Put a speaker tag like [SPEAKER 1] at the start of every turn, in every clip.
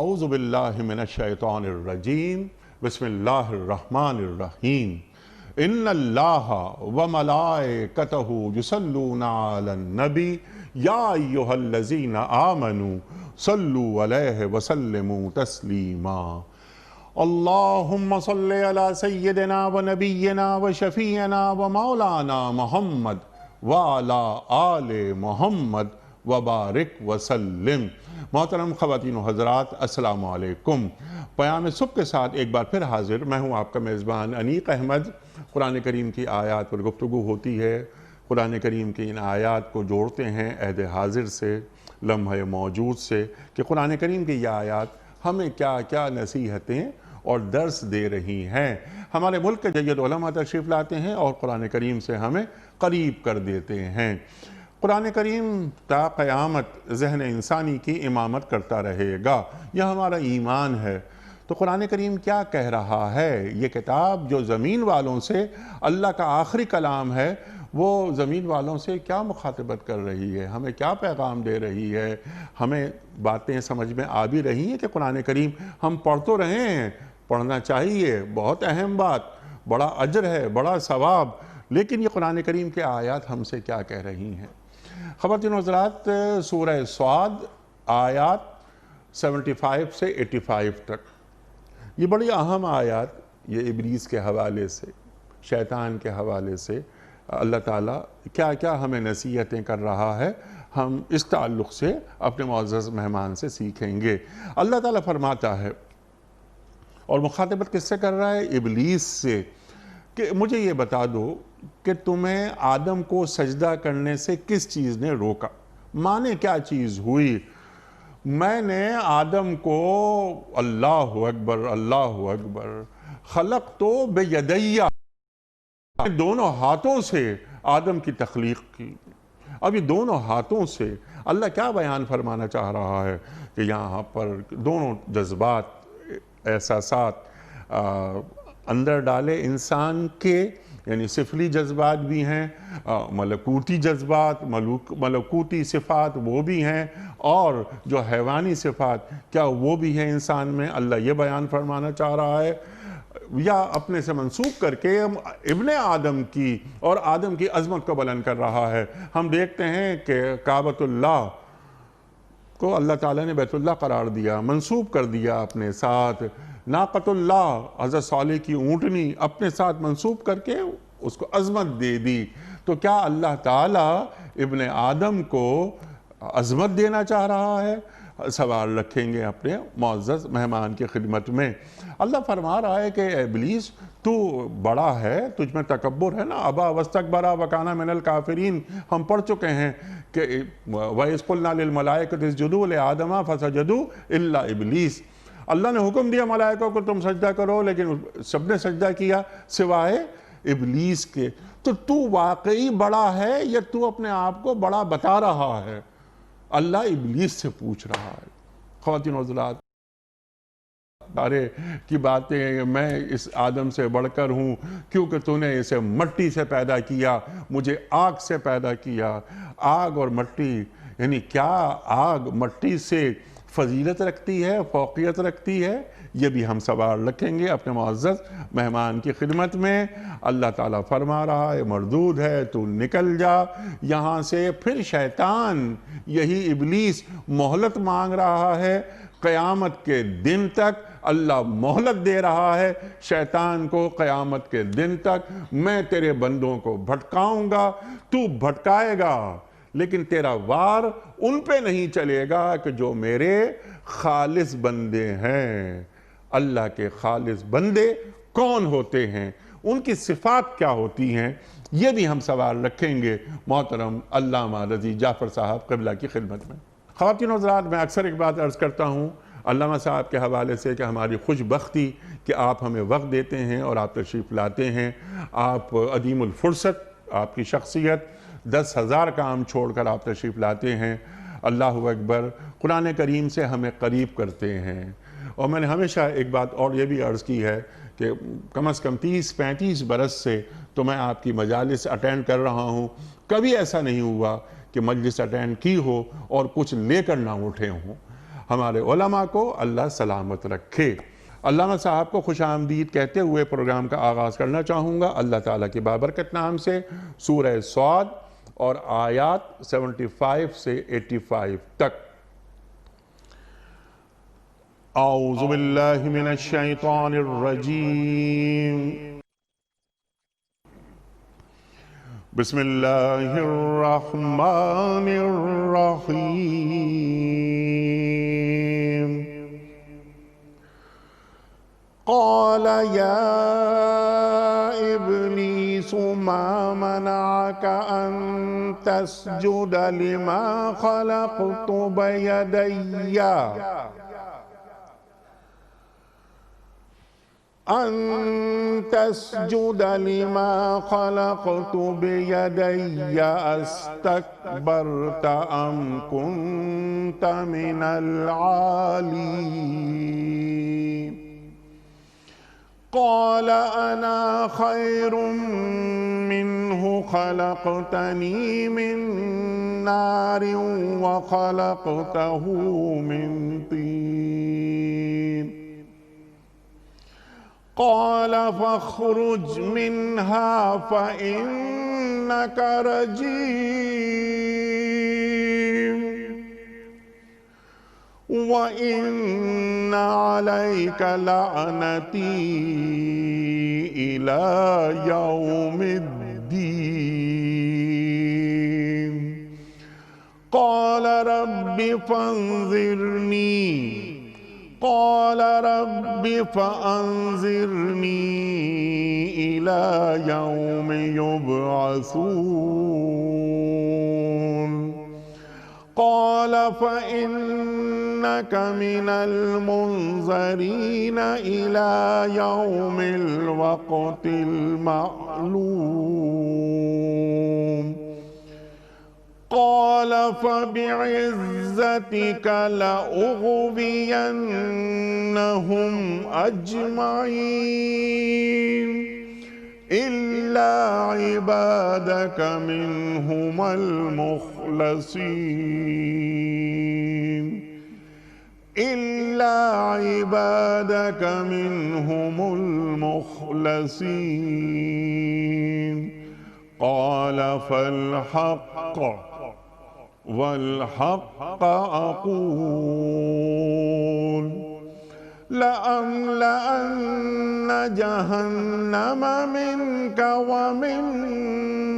[SPEAKER 1] اعوذ باللہ من الشیطان الرجیم بسم اللہ الرحمن الرحیم ان اللہ وملائکتہ یصلون علی النبی یا ایہا الذین آمنوا صلوا علیہ وسلموا تسلیما اللہم صلی علی سیدنا و نبینا و شفیعنا و مولانا محمد وعلی آل محمد وبارک وسلم۔ محترم خواتین و حضرات، السلام علیکم۔ پیام صبح کے ساتھ ایک بار پھر حاضر، میں ہوں آپ کا میزبان انیق احمد۔ قرآن کریم کی آیات پر گفتگو ہوتی ہے، قرآن کریم کی ان آیات کو جوڑتے ہیں عہد حاضر سے، لمحہ موجود سے، کہ قرآن کریم کی یہ آیات ہمیں کیا کیا نصیحتیں اور درس دے رہی ہیں۔ ہمارے ملک کے جید علماء تشریف لاتے ہیں اور قرآن کریم سے ہمیں قریب کر دیتے ہیں۔ قرآن کریم تا قیامت ذہن انسانی کی امامت کرتا رہے گا، یہ ہمارا ایمان ہے۔ تو قرآن کریم کیا کہہ رہا ہے؟ یہ کتاب جو زمین والوں سے اللہ کا آخری کلام ہے، وہ زمین والوں سے کیا مخاطبت کر رہی ہے، ہمیں کیا پیغام دے رہی ہے؟ ہمیں باتیں سمجھ میں آ بھی رہی ہیں کہ قرآن کریم ہم پڑھ تو رہے ہیں، پڑھنا چاہیے، بہت اہم بات، بڑا اجر ہے، بڑا ثواب، لیکن یہ قرآن کریم کے آیات ہم سے کیا کہہ رہی ہیں؟ خواتین و حضرات، سورہ صاد آیات 75 سے 85 تک، یہ بڑی اہم آیات، یہ ابلیس کے حوالے سے، شیطان کے حوالے سے اللہ تعالیٰ کیا کیا ہمیں نصیحتیں کر رہا ہے، ہم اس تعلق سے اپنے معزز مہمان سے سیکھیں گے۔ اللہ تعالیٰ فرماتا ہے، اور مخاطبت کس سے کر رہا ہے؟ ابلیس سے، کہ مجھے یہ بتا دو کہ تمہیں آدم کو سجدہ کرنے سے کس چیز نے روکا؟ مانے کیا چیز ہوئی؟ میں نے آدم کو، اللہ اکبر اللہ اکبر، خلق تو بیدیہ، دونوں ہاتھوں سے آدم کی تخلیق کی۔ اب یہ دونوں ہاتھوں سے اللہ کیا بیان فرمانا چاہ رہا ہے؟ کہ یہاں پر دونوں جذبات، احساسات اندر ڈالے انسان کے، یعنی سفلی جذبات بھی ہیں، ملکوتی جذبات، ملکوتی صفات وہ بھی ہیں، اور جو حیوانی صفات کیا وہ بھی ہیں انسان میں؟ اللہ یہ بیان فرمانا چاہ رہا ہے، یا اپنے سے منسوب کر کے ابن آدم کی اور آدم کی عظمت کو بلند کر رہا ہے۔ ہم دیکھتے ہیں کہ کعبۃ اللہ کو اللہ تعالیٰ نے بیت اللہ قرار دیا، منسوب کر دیا اپنے ساتھ۔ ناقۃ اللہ، حضرت صالح کی اونٹنی، اپنے ساتھ منسوب کر کے اس کو عظمت دے دی۔ تو کیا اللہ تعالیٰ ابن آدم کو عظمت دینا چاہ رہا ہے؟ سوال رکھیں گے اپنے معزز مہمان کی خدمت میں۔ اللہ فرما رہا ہے کہ اے ابلیس، تو بڑا ہے، تجھ میں تکبر ہے نا، ابا واستکبر وکان من الکافرین، ہم پڑھ چکے ہیں کہ وَإِذْ قُلْنَا لِلْمَلَائِكَةِ اسْجُدُوا لِآدَمَ فَسَجَدُوا إِلَّا إِبْلِيسَ، اللہ نے حکم دیا ملائکہ کو تم سجدہ کرو، لیکن سب نے سجدہ کیا سوائے ابلیس کے۔ تو واقعی بڑا ہے یا تو اپنے آپ کو بڑا بتا رہا ہے؟ اللہ ابلیس سے پوچھ رہا ہے۔ خواتین و حضرات، سارے کی باتیں، میں اس آدم سے بڑھ کر ہوں کیونکہ تو نے اسے مٹی سے پیدا کیا، مجھے آگ سے پیدا کیا۔ آگ اور مٹی، یعنی کیا آگ مٹی سے فضیلت رکھتی ہے، فوقیت رکھتی ہے؟ یہ بھی ہم سوال رکھیں گے اپنے معزز مہمان کی خدمت میں۔ اللہ تعالیٰ فرما رہا ہے مردود ہے، تو نکل جا یہاں سے۔ پھر شیطان، یہی ابلیس، مہلت مانگ رہا ہے قیامت کے دن تک۔ اللہ مہلت دے رہا ہے شیطان کو، قیامت کے دن تک میں تیرے بندوں کو بھٹکاؤں گا، تو بھٹکائے گا، لیکن تیرا وار ان پہ نہیں چلے گا کہ جو میرے خالص بندے ہیں۔ اللہ کے خالص بندے کون ہوتے ہیں؟ ان کی صفات کیا ہوتی ہیں؟ یہ بھی ہم سوال رکھیں گے محترم علامہ رضی جعفر صاحب قبلہ کی خدمت میں۔ خواتین و حضرات، میں اکثر ایک بات عرض کرتا ہوں علامہ صاحب کے حوالے سے کہ ہماری خوش بختی کہ آپ ہمیں وقت دیتے ہیں اور آپ تشریف لاتے ہیں۔ آپ عدیم الفرصت، آپ کی شخصیت، 10,000 کام چھوڑ کر آپ تشریف لاتے ہیں۔ اللہ اکبر، قرآن کریم سے ہمیں قریب کرتے ہیں۔ اور میں نے ہمیشہ ایک بات اور یہ بھی عرض کی ہے کہ کم از کم 30-35 برس سے تو میں آپ کی مجالس اٹینڈ کر رہا ہوں، کبھی ایسا نہیں ہوا کہ مجلس اٹینڈ کی ہو اور کچھ لے کر نہ اٹھے ہوں۔ ہمارے علماء کو اللہ سلامت رکھے۔ علامہ صاحب کو خوش آمدید کہتے ہوئے پروگرام کا آغاز کرنا چاہوں گا اللہ تعالیٰ کی بابرکت نام سے سورہ صاد اور آیات 75 سے 85 تک۔ اعوذ باللہ من الشیطان الرجیم، بسم اللہ الرحمن الرحیم۔ قال یا ابلیس ما منعک ان تسجد لما خلقت بیدی أن تسجد لما خلقت بيدي أستكبرت أم كنت من العالين قال أنا خير منه خلقتني من نار وخلقته من طين قال فاخرج منها فإنك رجيم وإن عليك لعنتي إلى يوم الدين قال رب فانظرني إلى يوم يبعثون قال فإنك من المنظرين إلى يوم الوقت المعلوم قال فبعزتك لأغوينهم أجمعين إلا عبادك منهم المخلصين إلا عبادك منهم المخلصين قال فالحق والحق أقول لأملأن جهنم منك ومن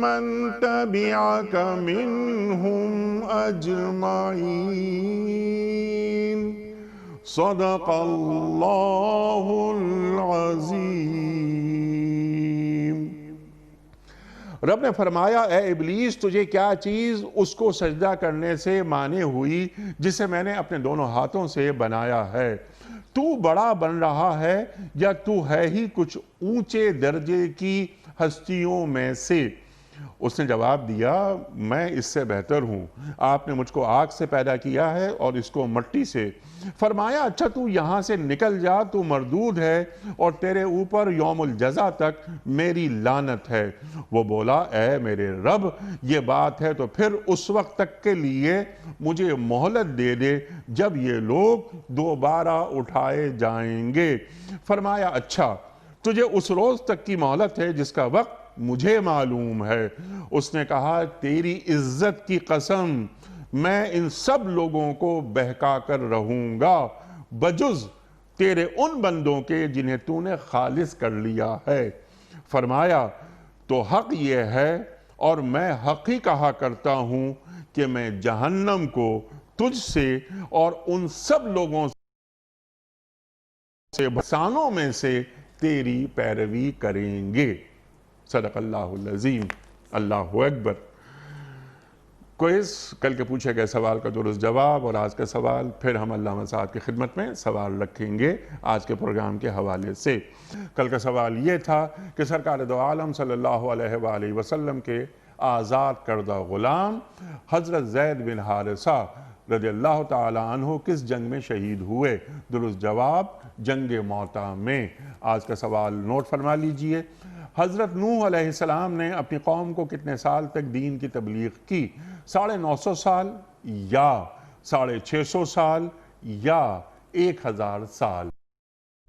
[SPEAKER 1] من تبعك منهم أجمعين صدق الله العظيم۔ رب نے فرمایا اے ابلیس تجھے کیا چیز اس کو سجدہ کرنے سے مانے ہوئی جسے میں نے اپنے دونوں ہاتھوں سے بنایا ہے؟ تو بڑا بن رہا ہے یا تو ہے ہی کچھ اونچے درجے کی ہستیوں میں سے؟ اس نے جواب دیا میں اس سے بہتر ہوں، آپ نے مجھ کو آگ سے پیدا کیا ہے اور اس کو مٹی سے۔ فرمایا اچھا تو یہاں سے نکل جا، تو مردود ہے اور تیرے اوپر یوم الجزا تک میری لعنت ہے۔ وہ بولا اے میرے رب یہ بات ہے تو پھر اس وقت تک کے لیے مجھے مہلت دے دے جب یہ لوگ دوبارہ اٹھائے جائیں گے۔ فرمایا اچھا تجھے اس روز تک کی مہلت ہے جس کا وقت مجھے معلوم ہے۔ اس نے کہا تیری عزت کی قسم میں ان سب لوگوں کو بہکا کر رہوں گا بجز تیرے ان بندوں کے جنہیں تو نے خالص کر لیا ہے۔ فرمایا تو حق یہ ہے اور میں حق ہی کہا کرتا ہوں کہ میں جہنم کو تجھ سے اور ان سب لوگوں سے بسانوں میں سے تیری پیروی کریں گے۔ صدق اللہ العظیم۔ اللہ اکبر۔ کوئز کل کے پوچھے گئے سوال کا درست جواب اور آج کا سوال پھر ہم علامہ صاحب کی خدمت میں سوال رکھیں گے آج کے پروگرام کے حوالے سے۔ کل کا سوال یہ تھا کہ سرکار دو عالم صلی اللہ علیہ وآلہ وسلم کے آزاد کردہ غلام حضرت زید بن حارثہ رضی اللہ تعالیٰ عنہ کس جنگ میں شہید ہوئے؟ درست جواب جنگ موطا میں۔ آج کا سوال نوٹ فرما لیجئے۔ حضرت نوح علیہ السلام نے اپنی قوم کو کتنے سال تک دین کی تبلیغ کی؟ 950 سال یا 650 سال یا 1000 سال؟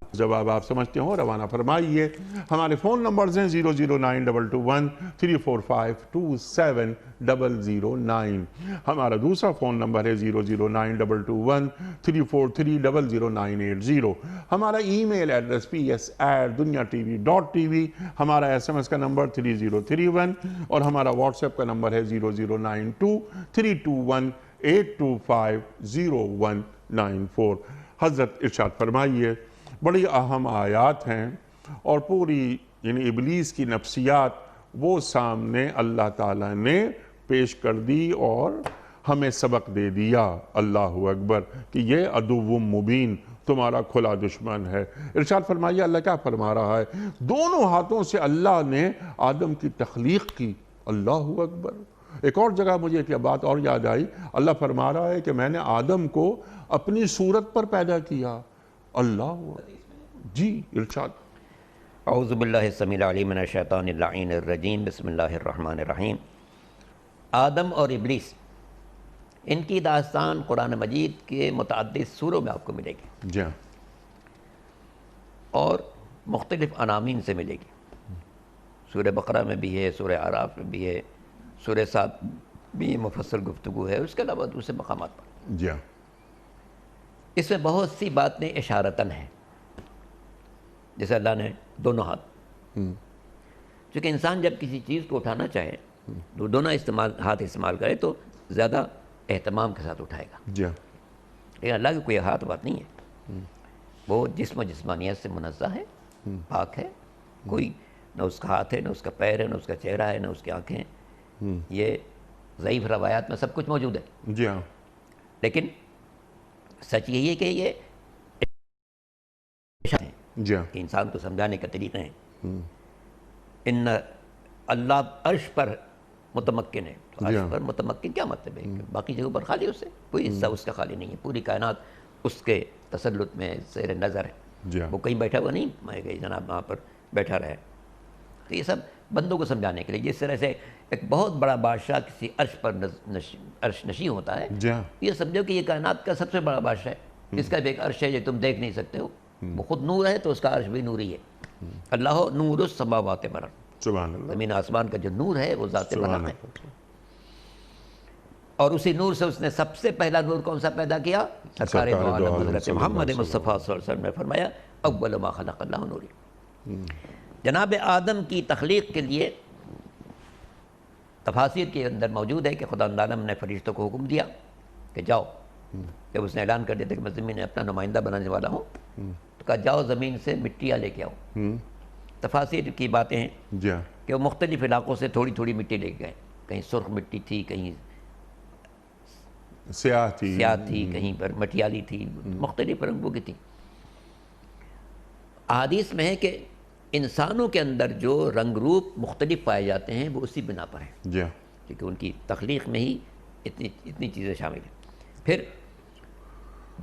[SPEAKER 1] جواب آپ سمجھتے ہو روانہ فرمائیے۔ ہمارے فون نمبرز ہیں 00922134527 ہمارا دوسرا فون نمبر ہے 009221343000980 ہمارا ای میل ایڈریس ps@dunyatv.tv ہمارا SMS کا نمبر 3031 اور ہمارا واٹس ایپ کا نمبر ہے 009232182509194۔ حضرت ارشاد فرمائیے، بڑی اہم آیات ہیں اور پوری یعنی ابلیس کی نفسیات وہ سامنے اللہ تعالیٰ نے پیش کر دی اور ہمیں سبق دے دیا، اللہ اکبر، کہ یہ عدو مبین تمہارا کھلا دشمن ہے۔ ارشاد فرمائیے اللہ کیا فرما رہا ہے؟ دونوں ہاتھوں سے اللہ نے آدم کی تخلیق کی، اللہ اکبر۔ ایک اور جگہ مجھے ایک بات اور یاد آئی، اللہ فرما رہا ہے کہ میں نے آدم کو اپنی صورت پر پیدا کیا، اللہ جی ارشاد۔
[SPEAKER 2] اعوذ باللہ السمیع العلیم من الشیطان اللعین الرجیم، بسم اللہ الرحمن الرحیم۔ آدم اور ابلیس، ان کی داستان قرآن مجید کے متعدد سوروں میں آپ کو ملے گی،
[SPEAKER 1] جی ہاں،
[SPEAKER 2] اور مختلف عناوین سے ملے گی۔ سورہ بقرہ میں بھی ہے، سورہ اعراف میں بھی ہے، سورہ صاد بھی مفصل گفتگو ہے، اس کے علاوہ دوسرے مقامات پر۔
[SPEAKER 1] جی ہاں،
[SPEAKER 2] اس میں بہت سی باتیں اشارتاً ہیں، جیسے اللہ نے دونوں ہاتھ، چونکہ انسان جب کسی چیز کو اٹھانا چاہے تو دونوں ہاتھ استعمال کرے تو زیادہ اہتمام کے ساتھ اٹھائے گا،
[SPEAKER 1] جی ہاں،
[SPEAKER 2] لیکن اللہ کی کوئی ہاتھ بات نہیں ہے، وہ جسم و جسمانیت سے منزہ ہے، پاک ہے، کوئی نہ اس کا ہاتھ ہے، نہ اس کا پیر ہے، نہ اس کا چہرہ ہے، نہ اس کی آنکھیں ہیں۔ یہ ضعیف روایات میں سب کچھ موجود ہے،
[SPEAKER 1] جی ہاں،
[SPEAKER 2] لیکن سچ یہی ہے کہ یہ
[SPEAKER 1] جی ہاں،
[SPEAKER 2] انسان کو سمجھانے کا طریقہ ہے۔ ان اللہ عرش پر متمکن ہے، تو عرش پر متمکن کیا مطلب ہے؟ کہ باقی جگہوں پر خالی، اسے کوئی حصہ اس کا خالی نہیں ہے، پوری کائنات اس کے تسلط میں زیر نظر ہے،
[SPEAKER 1] جی ہاں،
[SPEAKER 2] وہ کہیں بیٹھا ہوا نہیں کہ جناب وہاں پر بیٹھا رہے۔ تو یہ سب بندوں کو سمجھانے کے لیے، جس طرح سے ایک بہت بڑا بادشاہ کسی عرش پر عرش نشین ہوتا ہے،
[SPEAKER 1] جی ہاں،
[SPEAKER 2] یہ سمجھو کہ یہ کائنات کا سب سے بڑا بادشاہ ہے، اس کا بھی ایک عرش ہے جو تم دیکھ نہیں سکتے ہو، وہ خود نور ہے تو اس کا عرش بھی نوری ہے۔ اللہ نور السماوات والارض،
[SPEAKER 1] سبحان اللہ،
[SPEAKER 2] زمین آسمان کا جو نور ہے وہ ذات
[SPEAKER 1] سبحان
[SPEAKER 2] برحق ہے،
[SPEAKER 1] اللہ،
[SPEAKER 2] اور اسی نور سے اس نے سب سے پہلا نور کون سا پیدا کیا؟ سرکار دو عالم حضرت محمد مصطفیٰ صلی اللہ علیہ وسلم نے فرمایا اول ما خلق اللہ نوری۔ جناب آدم کی تخلیق کے لیے تفاسیر کے اندر موجود ہے کہ خدا عالم نے فرشتوں کو حکم دیا کہ جاؤ، جب اس نے اعلان کر دیا تھا کہ میں زمین میں اپنا نمائندہ بنانے والا ہوں، تو کہا جاؤ زمین سے مٹیاں لے کے آؤ۔ تفاسیر کی باتیں ہیں
[SPEAKER 1] جی ہاں،
[SPEAKER 2] کہ وہ مختلف علاقوں سے تھوڑی تھوڑی مٹی لے کے گئے، کہیں سرخ مٹی تھی، کہیں
[SPEAKER 1] سیاہ تھی،
[SPEAKER 2] سیاہ تھی، کہیں پر مٹیالی تھی، مختلف رنگوں کی تھی۔ احادیث میں ہے کہ انسانوں کے اندر جو رنگ روپ مختلف پائے جاتے ہیں وہ اسی بنا پر ہیں،
[SPEAKER 1] جی ہاں،
[SPEAKER 2] کیونکہ ان کی تخلیق میں ہی اتنی چیزیں شامل ہیں۔ پھر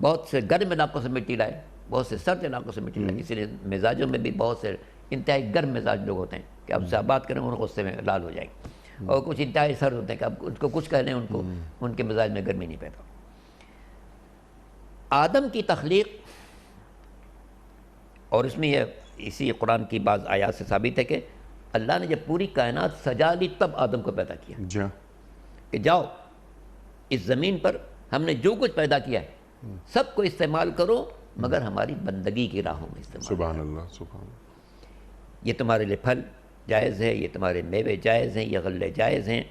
[SPEAKER 2] بہت سے گرم علاقوں سے مٹی لائے، بہت سے سرد علاقوں سے مٹی لائے، اسی لیے مزاجوں میں بھی بہت سے انتہائی گرم مزاج لوگ ہوتے ہیں کہ اب سے آپ بات کریں ان غصے میں لال ہو جائیں گے، اور کچھ انتہائی سرد ہوتے ہیں کہ اب ان کو کچھ کہہ لیں ان کے مزاج میں گرمی نہیں پیدا۔ آدم کی تخلیق، اور اس میں یہ اسی قرآن کی بعض آیات سے ثابت ہے کہ اللہ نے جب پوری کائنات سجا لی تب آدم کو پیدا کیا
[SPEAKER 1] جی ہاں،
[SPEAKER 2] کہ جاؤ اس زمین پر ہم نے جو کچھ پیدا کیا ہے سب کو استعمال کرو، مگر ہماری بندگی کی راہوں میں استعمال کرو۔
[SPEAKER 1] سبحان اللہ، سبحان اللہ،
[SPEAKER 2] یہ تمہارے لیے پھل جائز ہے، یہ تمہارے میوے جائز ہیں، یہ غلے جائز ہیں،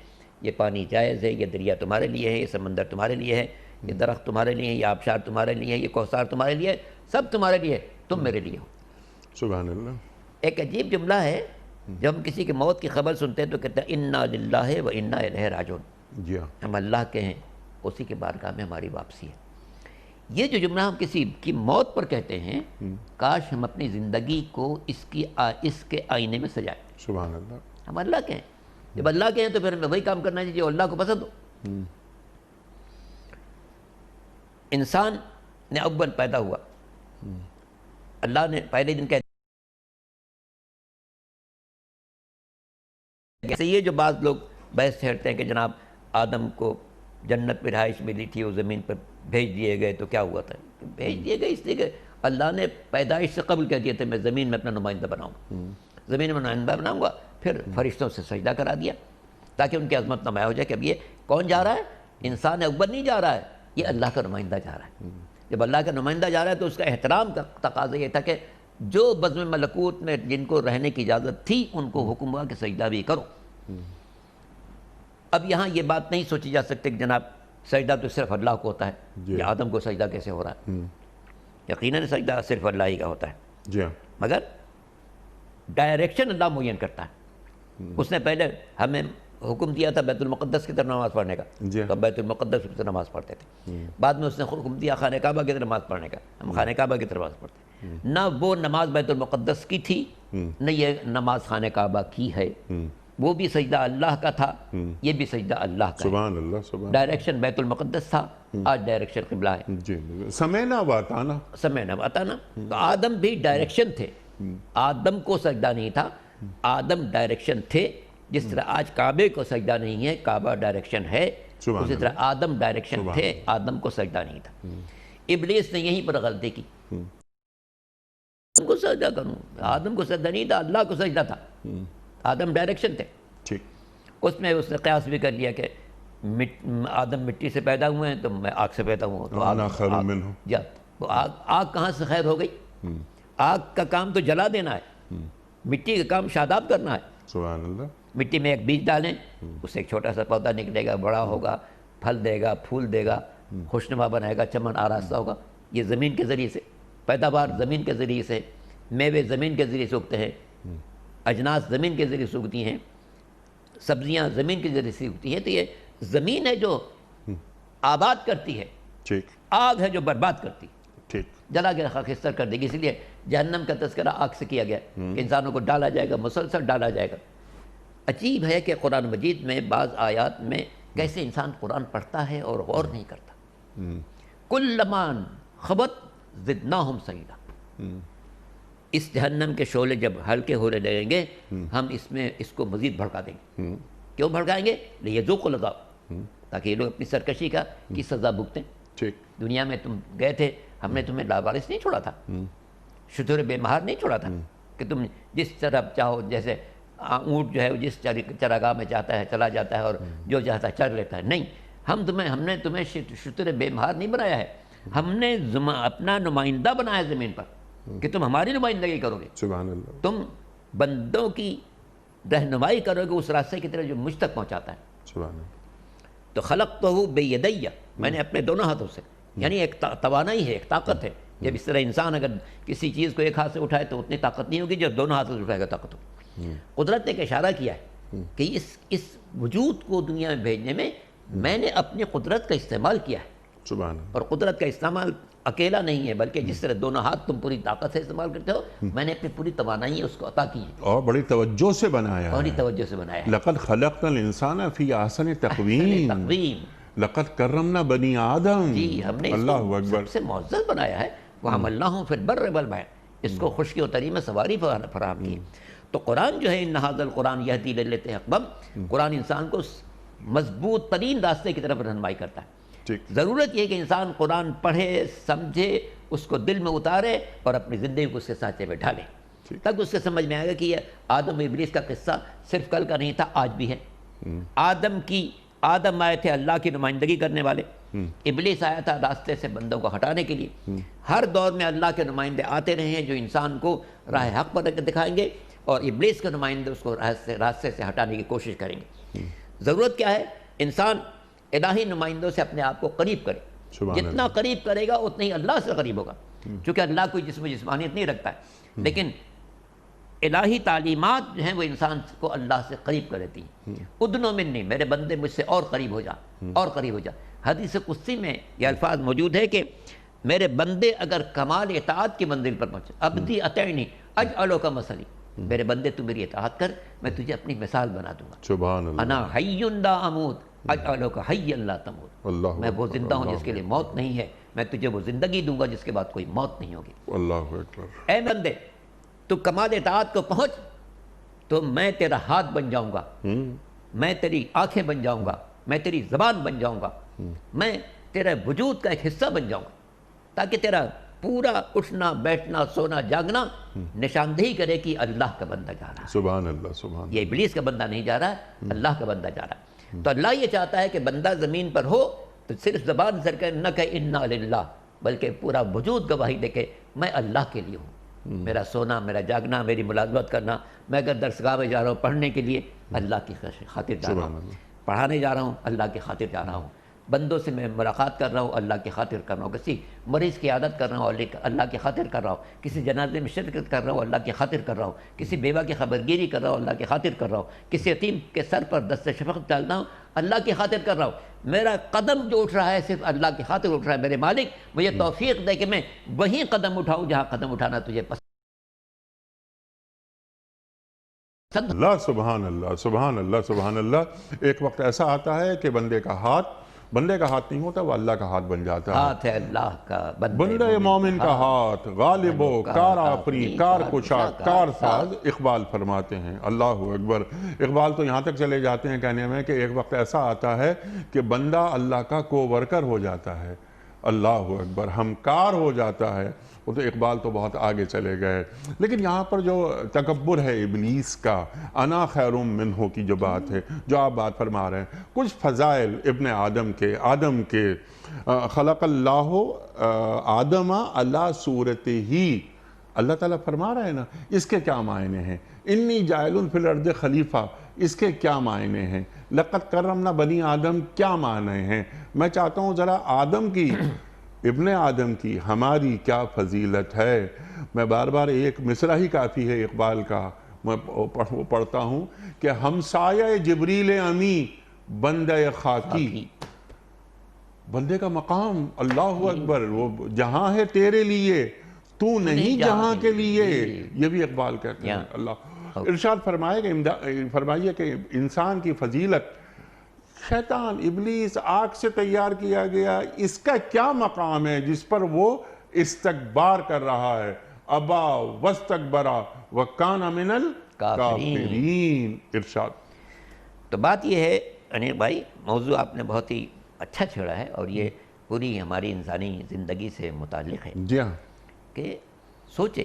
[SPEAKER 2] یہ پانی جائز ہے، یہ دریا تمہارے لیے ہے، یہ سمندر تمہارے لیے ہے، یہ درخت تمہارے لیے ہے، یہ آبشار تمہارے لیے ہے، یہ کوثر تمہارے لیے ہے، سب تمہارے لیے ہے، تم میرے لیے ہو۔
[SPEAKER 1] سبحان اللہ،
[SPEAKER 2] ایک عجیب جملہ ہے، جب ہم کسی کی موت کی خبر سنتے ہیں تو کہتے ہیں انا للہ و انا الیہ راجعون،
[SPEAKER 1] جی ہاں،
[SPEAKER 2] ہم اللہ کے ہیں، اسی کے بارگاہ میں ہماری واپسی ہے۔ یہ جو جملہ ہم کسی کی موت پر کہتے ہیں، کاش ہم اپنی زندگی کو اس کے آئینے میں سجائیں۔
[SPEAKER 1] سبحان اللہ،
[SPEAKER 2] ہم اللہ کے ہیں، جب اللہ کے ہیں تو پھر ہمیں وہی کام کرنا چاہیے جو اللہ کو پسند ہو۔ انسان نے اول پیدا ہوا، اللہ نے پہلے دن کہہ جیسے یہ جو بعض لوگ بحث چھیڑتے ہیں کہ جناب آدم کو جنت میں رہائش ملی تھی، وہ زمین پر بھیج دیے گئے، تو کیا ہوا تھا؟ بھیج دیے گئے اس لیے کہ اللہ نے پیدائش سے قبل کہہ دیا تھا میں زمین میں اپنا نمائندہ بناؤں گا، زمین میں نمائندہ بناؤں گا. پھر فرشتوں سے سجدہ کرا دیا تاکہ ان کی عظمت نمایاں ہو جائے کہ اب یہ کون جا رہا ہے؟ انسان اکبر نہیں جا رہا ہے، یہ اللہ کا نمائندہ جا رہا ہے. جب اللہ کا نمائندہ جا رہا ہے تو اس کا احترام کا تقاضا یہ تھا کہ جو بزم ملکوت میں جن کو رہنے کی اجازت تھی ان کو حکم ہوا کہ سجدہ بھی کرو. اب یہاں یہ بات نہیں سوچی جا سکتی کہ جناب سجدہ تو صرف اللہ کو ہوتا ہے، یہ آدم کو سجدہ کیسے ہو رہا ہے؟ یقیناً سجدہ صرف اللہ ہی کا ہوتا ہے،
[SPEAKER 1] جی ہاں،
[SPEAKER 2] مگر ڈائریکشن اللہ معین کرتا ہے. اس نے پہلے ہمیں حکم دیا تھا بیت المقدس کی طرف نماز پڑھنے کا،
[SPEAKER 1] جی
[SPEAKER 2] تو بیت المقدس کی طرف نماز پڑھتے تھے. بعد میں اس نے حکم دیا خانہ کعبہ کی طرف نماز پڑھنے کا، ہم خانہ کعبہ کی طرف نماز پڑھتے ہیں. نہ وہ نماز بیت المقدس کی تھی نہ یہ نماز خانہ کعبہ کی ہے. وہ بھی سجدہ اللہ کا تھا، یہ بھی سجدہ اللہ کا ہے.
[SPEAKER 1] سبحان اللہ، سبحان
[SPEAKER 2] ڈائریکشن بیت المقدس تھا، آج ڈائریکشن قبلہ ہے.
[SPEAKER 1] جی، سمینا واتانا.
[SPEAKER 2] سمعنا وأطعنا. تو آدم بھی ڈائریکشن تھے، آدم کو سجدہ نہیں تھا، آدم ڈائریکشن تھے. جس طرح آج کعبے کو سجدہ نہیں ہے، کعبہ ڈائریکشن ہے، اسی طرح آدم ڈائریکشن تھے، آدم کو سجدہ نہیں تھا. ابلیس نے یہیں پر غلطی کی، آدم کو سجدہ کروں، آدم کو سجدہ نہیں تھا، اللہ کو سجدہ تھا. آدم ڈائریکشن تھے.
[SPEAKER 1] ٹھیک.
[SPEAKER 2] اس میں اس نے قیاس بھی کر لیا کہ آدم مٹی سے پیدا ہوئے ہیں تو میں آگ سے پیدا ہوا ہوں، تو
[SPEAKER 1] انا خیر منہ.
[SPEAKER 2] جا تو آگ کہاں سے خیر ہو گئی؟ آگ کا کام تو جلا دینا ہے، مٹی کا کام شاداب کرنا ہے.
[SPEAKER 1] سبحان اللہ.
[SPEAKER 2] مٹی میں ایک بیج ڈالیں، اس سے ایک چھوٹا سا پودا نکلے گا، بڑا ہوگا، پھل دے گا، پھول دے گا، خوشنما بنائے گا، چمن آراستہ ہوگا. یہ زمین کے ذریعے سے پیداوار، زمین کے ذریعے سے میوے زمین کے ذریعے سے اگتے ہیں، اجناس زمین کے ذریعے سے اگتی ہیں، سبزیاں زمین کے ذریعے سے اگتی ہیں. تو یہ زمین ہے جو آباد کرتی ہے،
[SPEAKER 1] ٹھیک
[SPEAKER 2] آگ ہے جو برباد کرتی ہے،
[SPEAKER 1] ٹھیک.
[SPEAKER 2] جلا کے خاکستر کر دے گی. اس لیے جہنم کا تذکرہ آگ سے کیا گیا کہ انسانوں کو ڈالا جائے گا، مسلسل ڈالا جائے گا. عجیب ہے کہ قرآن مجید میں بعض آیات میں کیسے انسان قرآن پڑھتا ہے اور غور نہیں کرتا. کلمان خبت زدناہم سعیدا. اس جہنم کے شعلے جب ہلکے ہونے لگیں گے ہم اس کو مزید بھڑکا دیں گے. کیوں بھڑکائیں گے؟ لیذوقوا العذاب، تاکہ یہ لوگ اپنی سرکشی کی سزا بھگتیں.
[SPEAKER 1] ٹھیک.
[SPEAKER 2] دنیا میں تم گئے تھے، ہم نے تمہیں لاوارث نہیں چھوڑا تھا، شتر بے مہار نہیں چھوڑا تھا کہ تم جس طرح چاہو، جیسے اونٹ جو ہے وہ جس چراگاہ میں چاہتا ہے چلا جاتا ہے اور جو چاہتا ہے چر لیتا ہے. نہیں، ہم نے تمہیں شتر بے مہار نہیں بنایا ہے، ہم نے اپنا نمائندہ بنایا زمین پر کہ تم ہماری نمائندگی کرو گے،
[SPEAKER 1] سبحان اللہ.
[SPEAKER 2] تم بندوں کی رہنمائی کرو گے اس راستے کی طرف جو مجھ تک پہنچاتا ہے.
[SPEAKER 1] سبحان اللہ.
[SPEAKER 2] تو خلقتہ بیدی، میں نے اپنے دونوں ہاتھوں سے، یعنی ایک توانائی ہے، ایک طاقت ہے. جب اس طرح انسان اگر کسی چیز کو ایک ہاتھ سے اٹھائے تو اتنی طاقت نہیں ہوگی، جب دونوں ہاتھوں سے اٹھائے گا طاقت ہوگی. قدرت نے ایک اشارہ کیا ہے کہ اس وجود کو دنیا میں بھیجنے میں نے اپنی قدرت کا استعمال کیا ہے.
[SPEAKER 1] سبحان اللہ.
[SPEAKER 2] اور قدرت کا استعمال اکیلا نہیں ہے، بلکہ جس طرح دونوں ہاتھ تم پوری طاقت سے استعمال کرتے ہو، میں نے اپنی پوری توانائی اس کو عطا کی ہے
[SPEAKER 1] اور بڑی توجہ سے بنایا
[SPEAKER 2] بڑی
[SPEAKER 1] ہے.
[SPEAKER 2] توجہ سے بنایا ہے.
[SPEAKER 1] لقد خلقنا الانسان فی احسن تقویم،
[SPEAKER 2] تقویم،
[SPEAKER 1] لقد کرمنا بنی آدم.
[SPEAKER 2] جی ہم نے اس
[SPEAKER 1] اللہ
[SPEAKER 2] کو
[SPEAKER 1] اکبر.
[SPEAKER 2] سب سے معزز بنایا ہے. وَحَمَلْنَاهُمْ فِي الْبَرِّ وَالْبَحْرِ، اس کو خشکی و تری میں سواری فراہم کی. تو قرآن جو ہے ان ھذا القرآن یہدی للتی اقوم، قرآن انسان کو مضبوط ترین راستے کی طرف رہنمائی کرتا ہے.
[SPEAKER 1] ٹھیک.
[SPEAKER 2] ضرورت یہ ہے کہ انسان قرآن پڑھے، سمجھے، اس کو دل میں اتارے اور اپنی زندگی کو اس کے سانچے میں ڈھالے، تب اس کے سمجھ میں آئے گا کہ یہ آدم و ابلیس کا قصہ صرف کل کا نہیں تھا، آج بھی ہے. آدم آئے تھے اللہ کی نمائندگی کرنے والے، ابلیس آیا تھا راستے سے بندوں کو ہٹانے کے لیے. ہر دور میں اللہ کے نمائندے آتے رہے ہیں جو انسان کو راہ حق پر دکھائیں گے، اور ابلیس کے نمائندے اس کو راستے سے ہٹانے کی کوشش کریں گے. ضرورت کیا ہے؟ انسان الہی نمائندوں سے اپنے آپ کو قریب کرے. جتنا قریب کرے گا اتنا ہی اللہ سے قریب ہوگا، کیونکہ اللہ کوئی جسم و جسمانیت نہیں رکھتا ہے، لیکن الہی تعلیمات جو ہیں وہ انسان کو اللہ سے قریب کر دیتی ہیں. ادنو منی، میرے بندے مجھ سے اور قریب ہو جا، اور قریب ہو جا. حدیث قدسی میں یہ الفاظ موجود ہے کہ میرے بندے اگر کمال اطاعت کی منزل پر پہنچے، عبدی اطعنی اجعلک مثلی، میرے بندے تو میری اطاعت کر، میں تجھے اپنی مثال بنا دوں گا.
[SPEAKER 1] سبحان اللہ.
[SPEAKER 2] انا حی لا اموت اجعلک حی لا تموت،
[SPEAKER 1] اللہ
[SPEAKER 2] میں وہ زندہ ہوں جس کے لیے موت نہیں ہے، میں تجھے وہ زندگی دوں گا جس کے بعد کوئی موت نہیں ہوگی.
[SPEAKER 1] اللہ اکبر.
[SPEAKER 2] اے بندے تو کمال اطاعت کو پہنچ تو میں تیرا ہاتھ بن جاؤں گا، میں تیری آنکھیں بن جاؤں گا، میں تیری زبان بن جاؤں گا، میں تیرے وجود کا ایک حصہ بن جاؤں تاکہ تیرا پورا اٹھنا بیٹھنا سونا جاگنا نشاندہی کرے کہ اللہ کا بندہ جا رہا ہے.
[SPEAKER 1] سبحان اللہ سبحان
[SPEAKER 2] یہ ابلیس کا بندہ نہیں جا رہا ہے، اللہ کا بندہ جا رہا ہے. تو اللہ یہ چاہتا ہے کہ بندہ زمین پر ہو تو صرف زبان سر کے نہ کہ انا للہ، بلکہ پورا وجود گواہی دے کہ میں اللہ کے لیے ہوں. میرا سونا، میرا جاگنا، میری ملازمت کرنا، میں اگر درسگاہ میں جا رہا ہوں پڑھنے کے لیے اللہ کی خاطر جا رہا ہوں، پڑھانے جا رہا ہوں اللہ کی خاطر جا رہا ہوں، بندوں سے میں ملاقات کر رہا ہوں اللہ کی خاطر کر رہا ہوں، کسی مریض کی عادت کر رہا ہوں اللہ کی خاطر کر رہا ہوں، کسی جنازے میں شرکت کر رہا ہوں اللہ کی خاطر کر رہا ہوں، کسی بیوہ کی خبرگیری کر رہا ہوں اللہ کی خاطر کر رہا ہوں، کسی یتیم کے سر پر دست شفقت ڈالنا ہوں اللہ کی خاطر کر رہا ہوں. میرا قدم جو اٹھ رہا ہے صرف اللہ کی خاطر اٹھ رہا ہے. میرے مالک مجھے توفیق دے کہ میں وہیں قدم اٹھاؤں جہاں قدم اٹھانا تجھے پسند.
[SPEAKER 1] اللہ سبحان اللہ سبحان اللہ سبحان اللہ. ایک وقت ایسا آتا ہے کہ بندے کا ہاتھ نہیں ہوتا، وہ اللہ کا ہاتھ بن جاتا ہے.
[SPEAKER 2] ہاتھ ہے اللہ کا،
[SPEAKER 1] بندے مومن کا ہاتھ غالب و کار آفری کار کشا کار ساز. اقبال فرماتے ہیں اللہ اکبر. اقبال تو یہاں تک چلے جاتے ہیں کہنے میں کہ ایک وقت ایسا آتا ہے کہ بندہ اللہ کا کو ورکر ہو جاتا ہے. اللہ اکبر، ہمکار ہو جاتا ہے. وہ تو اقبال تو بہت آگے چلے گئے. لیکن یہاں پر جو تکبر ہے ابلیس کا، انا خیر منہ کی جو بات ہے، جو آپ بات فرما رہے ہیں، کچھ فضائل ابن آدم کے خلق اللہ آدم علی صورت ہی، اللہ تعالیٰ فرما رہے ہیں نا، اس کے کیا معنی ہیں؟ انی جاعل فی الارض خلیفہ، اس کے کیا معنی ہیں؟ لقد کرمنا بنی آدم، کیا معنی ہیں؟ میں چاہتا ہوں ذرا آدم کی، ابن آدم کی ہماری کیا فضیلت ہے. میں بار بار ایک مصرع ہی کافی ہے اقبال کا، میں پڑھتا ہوں کہ ہمسایہ جبریل امی بندہ خاکی. بندے کا مقام اللہ اکبر، وہ جہاں ہے تیرے لیے، تو نہیں جہاں کے لیے. یہ بھی اقبال کہتے ہیں. اللہ ارشاد فرمائیے کہ انسان کی فضیلت، شیطان ابلیس آگ سے تیار کیا گیا، اس کا کیا مقام ہے جس پر وہ استکبار کر رہا ہے؟ ابا واستکبرا وکان من الکافرین. ارشاد.
[SPEAKER 2] تو بات یہ ہے انیل بھائی، موضوع آپ نے بہت ہی اچھا چھیڑا ہے اور یہ پوری ہماری انسانی زندگی سے متعلق ہے.
[SPEAKER 1] جی ہاں.
[SPEAKER 2] کہ سوچے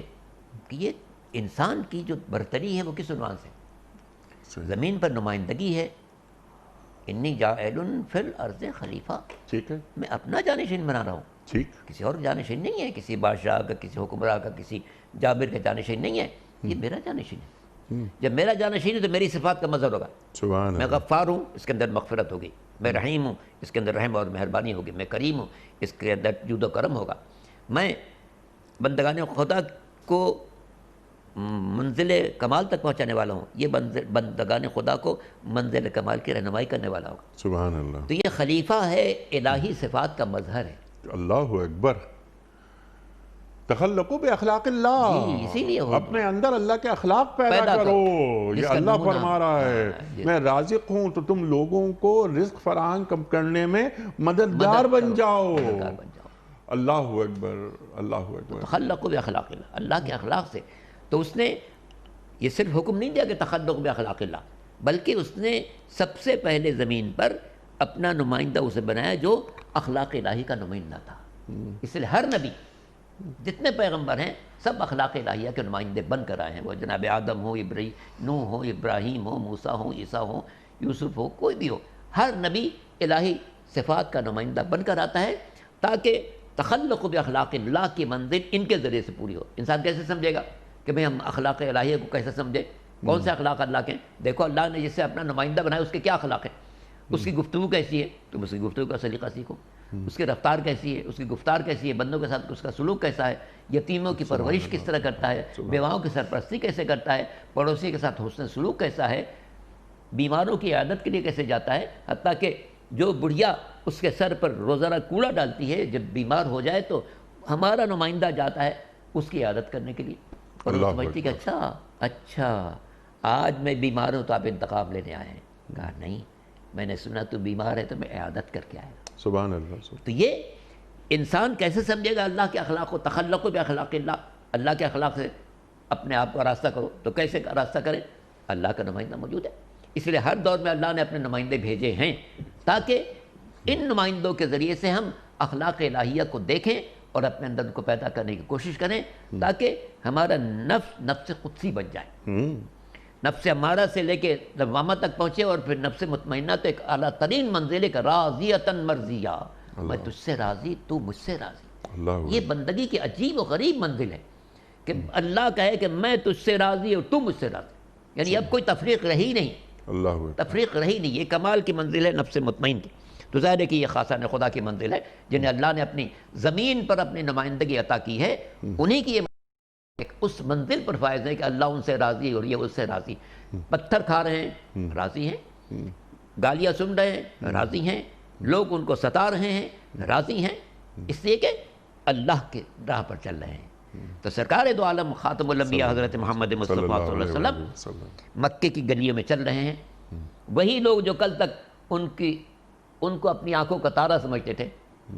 [SPEAKER 2] کہ یہ انسان کی جو برتری ہے وہ کس عنوان سے؟ زمین پر نمائندگی ہے. انی جاعل فی الارض خلیفہ.
[SPEAKER 1] ٹھیک ہے.
[SPEAKER 2] میں اپنا جانشین بنا رہا ہوں،
[SPEAKER 1] ٹھیک.
[SPEAKER 2] کسی اور جانشین نہیں ہے، کسی بادشاہ کا، کسی حکمراں کا، کسی جابر کا جانشین نہیں ہے. یہ میرا جانشین ہے. جب میرا جانشین ہے تو میری صفات کا مظہر ہوگا.
[SPEAKER 1] سبحان
[SPEAKER 2] میں غفار ہوں، اس کے اندر مغفرت ہوگی. میں رحیم ہوں، اس کے اندر رحم اور مہربانی ہوگی. میں کریم ہوں، اس کے اندر جود و کرم ہوگا. میں بندگان خدا کو منزل کمال تک پہنچانے والا ہوں، یہ بندگان خدا کو منزل کمال کی رہنمائی کرنے والا ہوگا.
[SPEAKER 1] سبحان اللہ.
[SPEAKER 2] تو یہ خلیفہ ہے، الہی صفات کا مظہر ہے.
[SPEAKER 1] اللہ اکبر. تخلقوا باخلاق اللہ.
[SPEAKER 2] اسی لیے
[SPEAKER 1] اپنے اندر اللہ کے اخلاق پیدا کرو. یہ اللہ فرما رہا ہے میں رازق ہوں تو تم لوگوں کو رزق فراہم کرنے میں مددگار بن جاؤ. اللہ اکبر اللہ اکبر.
[SPEAKER 2] تخلقوا باخلاق اللہ، اللہ کے اخلاق سے. تو اس نے یہ صرف حکم نہیں دیا کہ تخلق باخلاق اللہ، بلکہ اس نے سب سے پہلے زمین پر اپنا نمائندہ اسے بنایا جو اخلاق الہی کا نمائندہ تھا. اس لیے ہر نبی، جتنے پیغمبر ہیں، سب اخلاق الہیہ کے نمائندے بن کر آئے ہیں. وہ جناب آدم ہو، نوح ہو، ابراہیم ہو، موسیٰ ہو، عیسیٰ ہو، یوسف ہو، کوئی بھی ہو، ہر نبی الہی صفات کا نمائندہ بن کر آتا ہے تاکہ تخلق باخلاق اللہ کی منزل ان کے ذریعے سے پوری ہو. انسان کیسے سمجھے گا کہ بھئی ہم اخلاق الہیہ کو کیسے سمجھے؟ کون سے اخلاق اللہ کے ہیں؟ دیکھو اللہ نے جسے اپنا نمائندہ بنایا اس کے کیا اخلاق ہیں. اس کی گفتگو کیسی ہے، تم اس کی گفتگو کا سلیقہ سیکھو. اس کی رفتار کیسی ہے، اس کی گفتار کیسی ہے، بندوں کے ساتھ اس کا سلوک کیسا ہے، یتیموں کی پرورش کس طرح کرتا ہے، بیواؤں کی سرپرستی کیسے کرتا ہے، پڑوسی کے ساتھ حسن سلوک کیسا ہے، بیماروں کی عیادت کے لیے کیسے جاتا ہے. حتیٰ کہ جو بڑھیا اس کے سر پر روزانہ کوڑا ڈالتی ہے، جب بیمار ہو جائے تو ہمارا نمائندہ جاتا ہے اس کی عیادت کرنے کے لیے. اور وہ سمجھتی کہ اچھا آج میں بیمار ہوں تو آپ انتقام لینے آئے ہیں. کہا نہیں، میں نے سنا تو بیمار ہے تو میں عیادت کر کے آیا.
[SPEAKER 1] سبحان اللہ.
[SPEAKER 2] تو یہ انسان کیسے سمجھے گا اللہ کے اخلاق کو؟ تخلقوا باخلاق اللہ. اللہ کے اخلاق سے اپنے آپ کو راستہ کرو. تو کیسے راستہ کریں؟ اللہ کا نمائندہ موجود ہے. اس لیے ہر دور میں اللہ نے اپنے نمائندے بھیجے ہیں تاکہ ان نمائندوں کے ذریعے سے ہم اخلاق الہیہ کو دیکھیں اور اپنے اندر ان کو پیدا کرنے کی کوشش کریں تاکہ ہمارا نفس قدسی بن جائے، نفس امارہ سے لے کے لوامہ تک پہنچے، اور پھر نفس مطمئنہ تو ایک اعلیٰ ترین منزل ہے، راضیۃً مرضیہ، میں تجھ سے راضی تو مجھ سے راضی۔ یہ بندگی کی عجیب و غریب منزل ہے کہ اللہ کہے کہ میں تجھ سے راضی اور تو مجھ سے راضی، یعنی اب کوئی تفریق رہی نہیں، تفریق رہی نہیں۔ یہ کمال کی منزل ہے نفس مطمئن کی۔ تو ظاہر ہے کہ یہ خاصان خدا کی منزل ہے جنہیں اللہ نے اپنی زمین پر اپنی نمائندگی عطا کی ہے، انہی کی یہ اس منزل پر فائز ہے کہ اللہ ان سے راضی اور یہ اس سے راضی۔ پتھر کھا رہے ہیں راضی ہیں، گالیاں سن رہے ہیں راضی ہیں، لوگ ان کو ستا رہے ہیں راضی ہیں، اس لیے کہ اللہ کے راہ پر چل رہے ہیں۔ تو سرکار دو عالم خاتم الانبیاء حضرت محمد مصطفیٰ صلی اللہ علیہ وسلم مکے کی گلیوں میں چل رہے ہیں۔ وہی لوگ جو کل تک ان کو اپنی آنکھوں کا تارا سمجھتے تھے،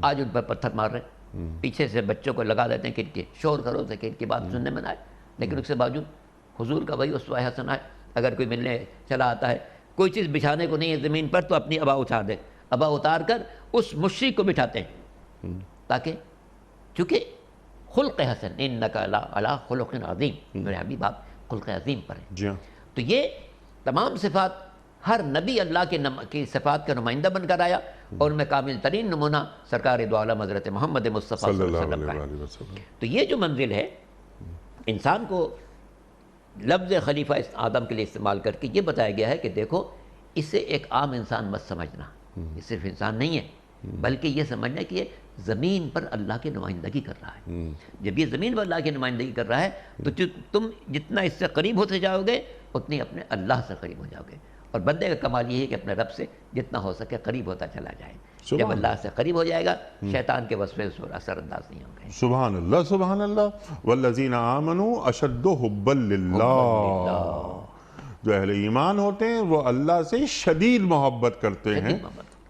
[SPEAKER 2] آج ان پر پتھر مار رہے ہیں، پیچھے سے بچوں کو لگا دیتے ہیں کہ شور کرو سے کہ ان کی بات سننے میں نہ آئے، لیکن اس کے باوجود حضور کا وہی اسوہ حسنہ ہے۔ اگر کوئی ملنے چلا آتا ہے، کوئی چیز بچھانے کو نہیں ہے زمین پر، تو اپنی ابا اتار دے، ابا اتار کر اس مشرک کو بٹھاتے ہیں، تاکہ چونکہ خلق حسن انک علی خلق عظیم، میرے حبیب آپ خلق عظیم پر ہیں۔ تو یہ تمام صفات ہر نبی اللہ کی صفات کا نمائندہ بن کر آیا، اور ان میں کامل ترین نمونہ سرکار دو عالم حضرت محمد مصطفیٰ صلی اللہ علیہ وسلم۔ تو یہ جو منزل ہے، انسان کو لفظ خلیفہ آدم کے لیے استعمال کر کے یہ بتایا گیا ہے کہ دیکھو اسے ایک عام انسان مت سمجھنا، یہ صرف انسان نہیں ہے، بلکہ یہ سمجھنا کہ یہ زمین پر اللہ کی نمائندگی کر رہا ہے۔ جب یہ زمین پر اللہ کی نمائندگی کر رہا ہے تو تم جتنا اس سے قریب ہوتے جاؤ گے اتنی اپنے اللہ سے قریب ہو جاؤ گے، اور بندے کا کمال یہ ہے کہ اپنے رب سے جتنا ہو سکے قریب ہوتا چلا جائے۔ جب اللہ سے قریب ہو جائے گا شیطان کے وصفے اس پر اثر انداز نہیں ہوں گے۔
[SPEAKER 1] سبحان اللہ سبحان اللہ، والذین آمنوا اشد حبا للہ، جو اہل ایمان ہوتے ہیں وہ اللہ سے شدید محبت کرتے ہیں،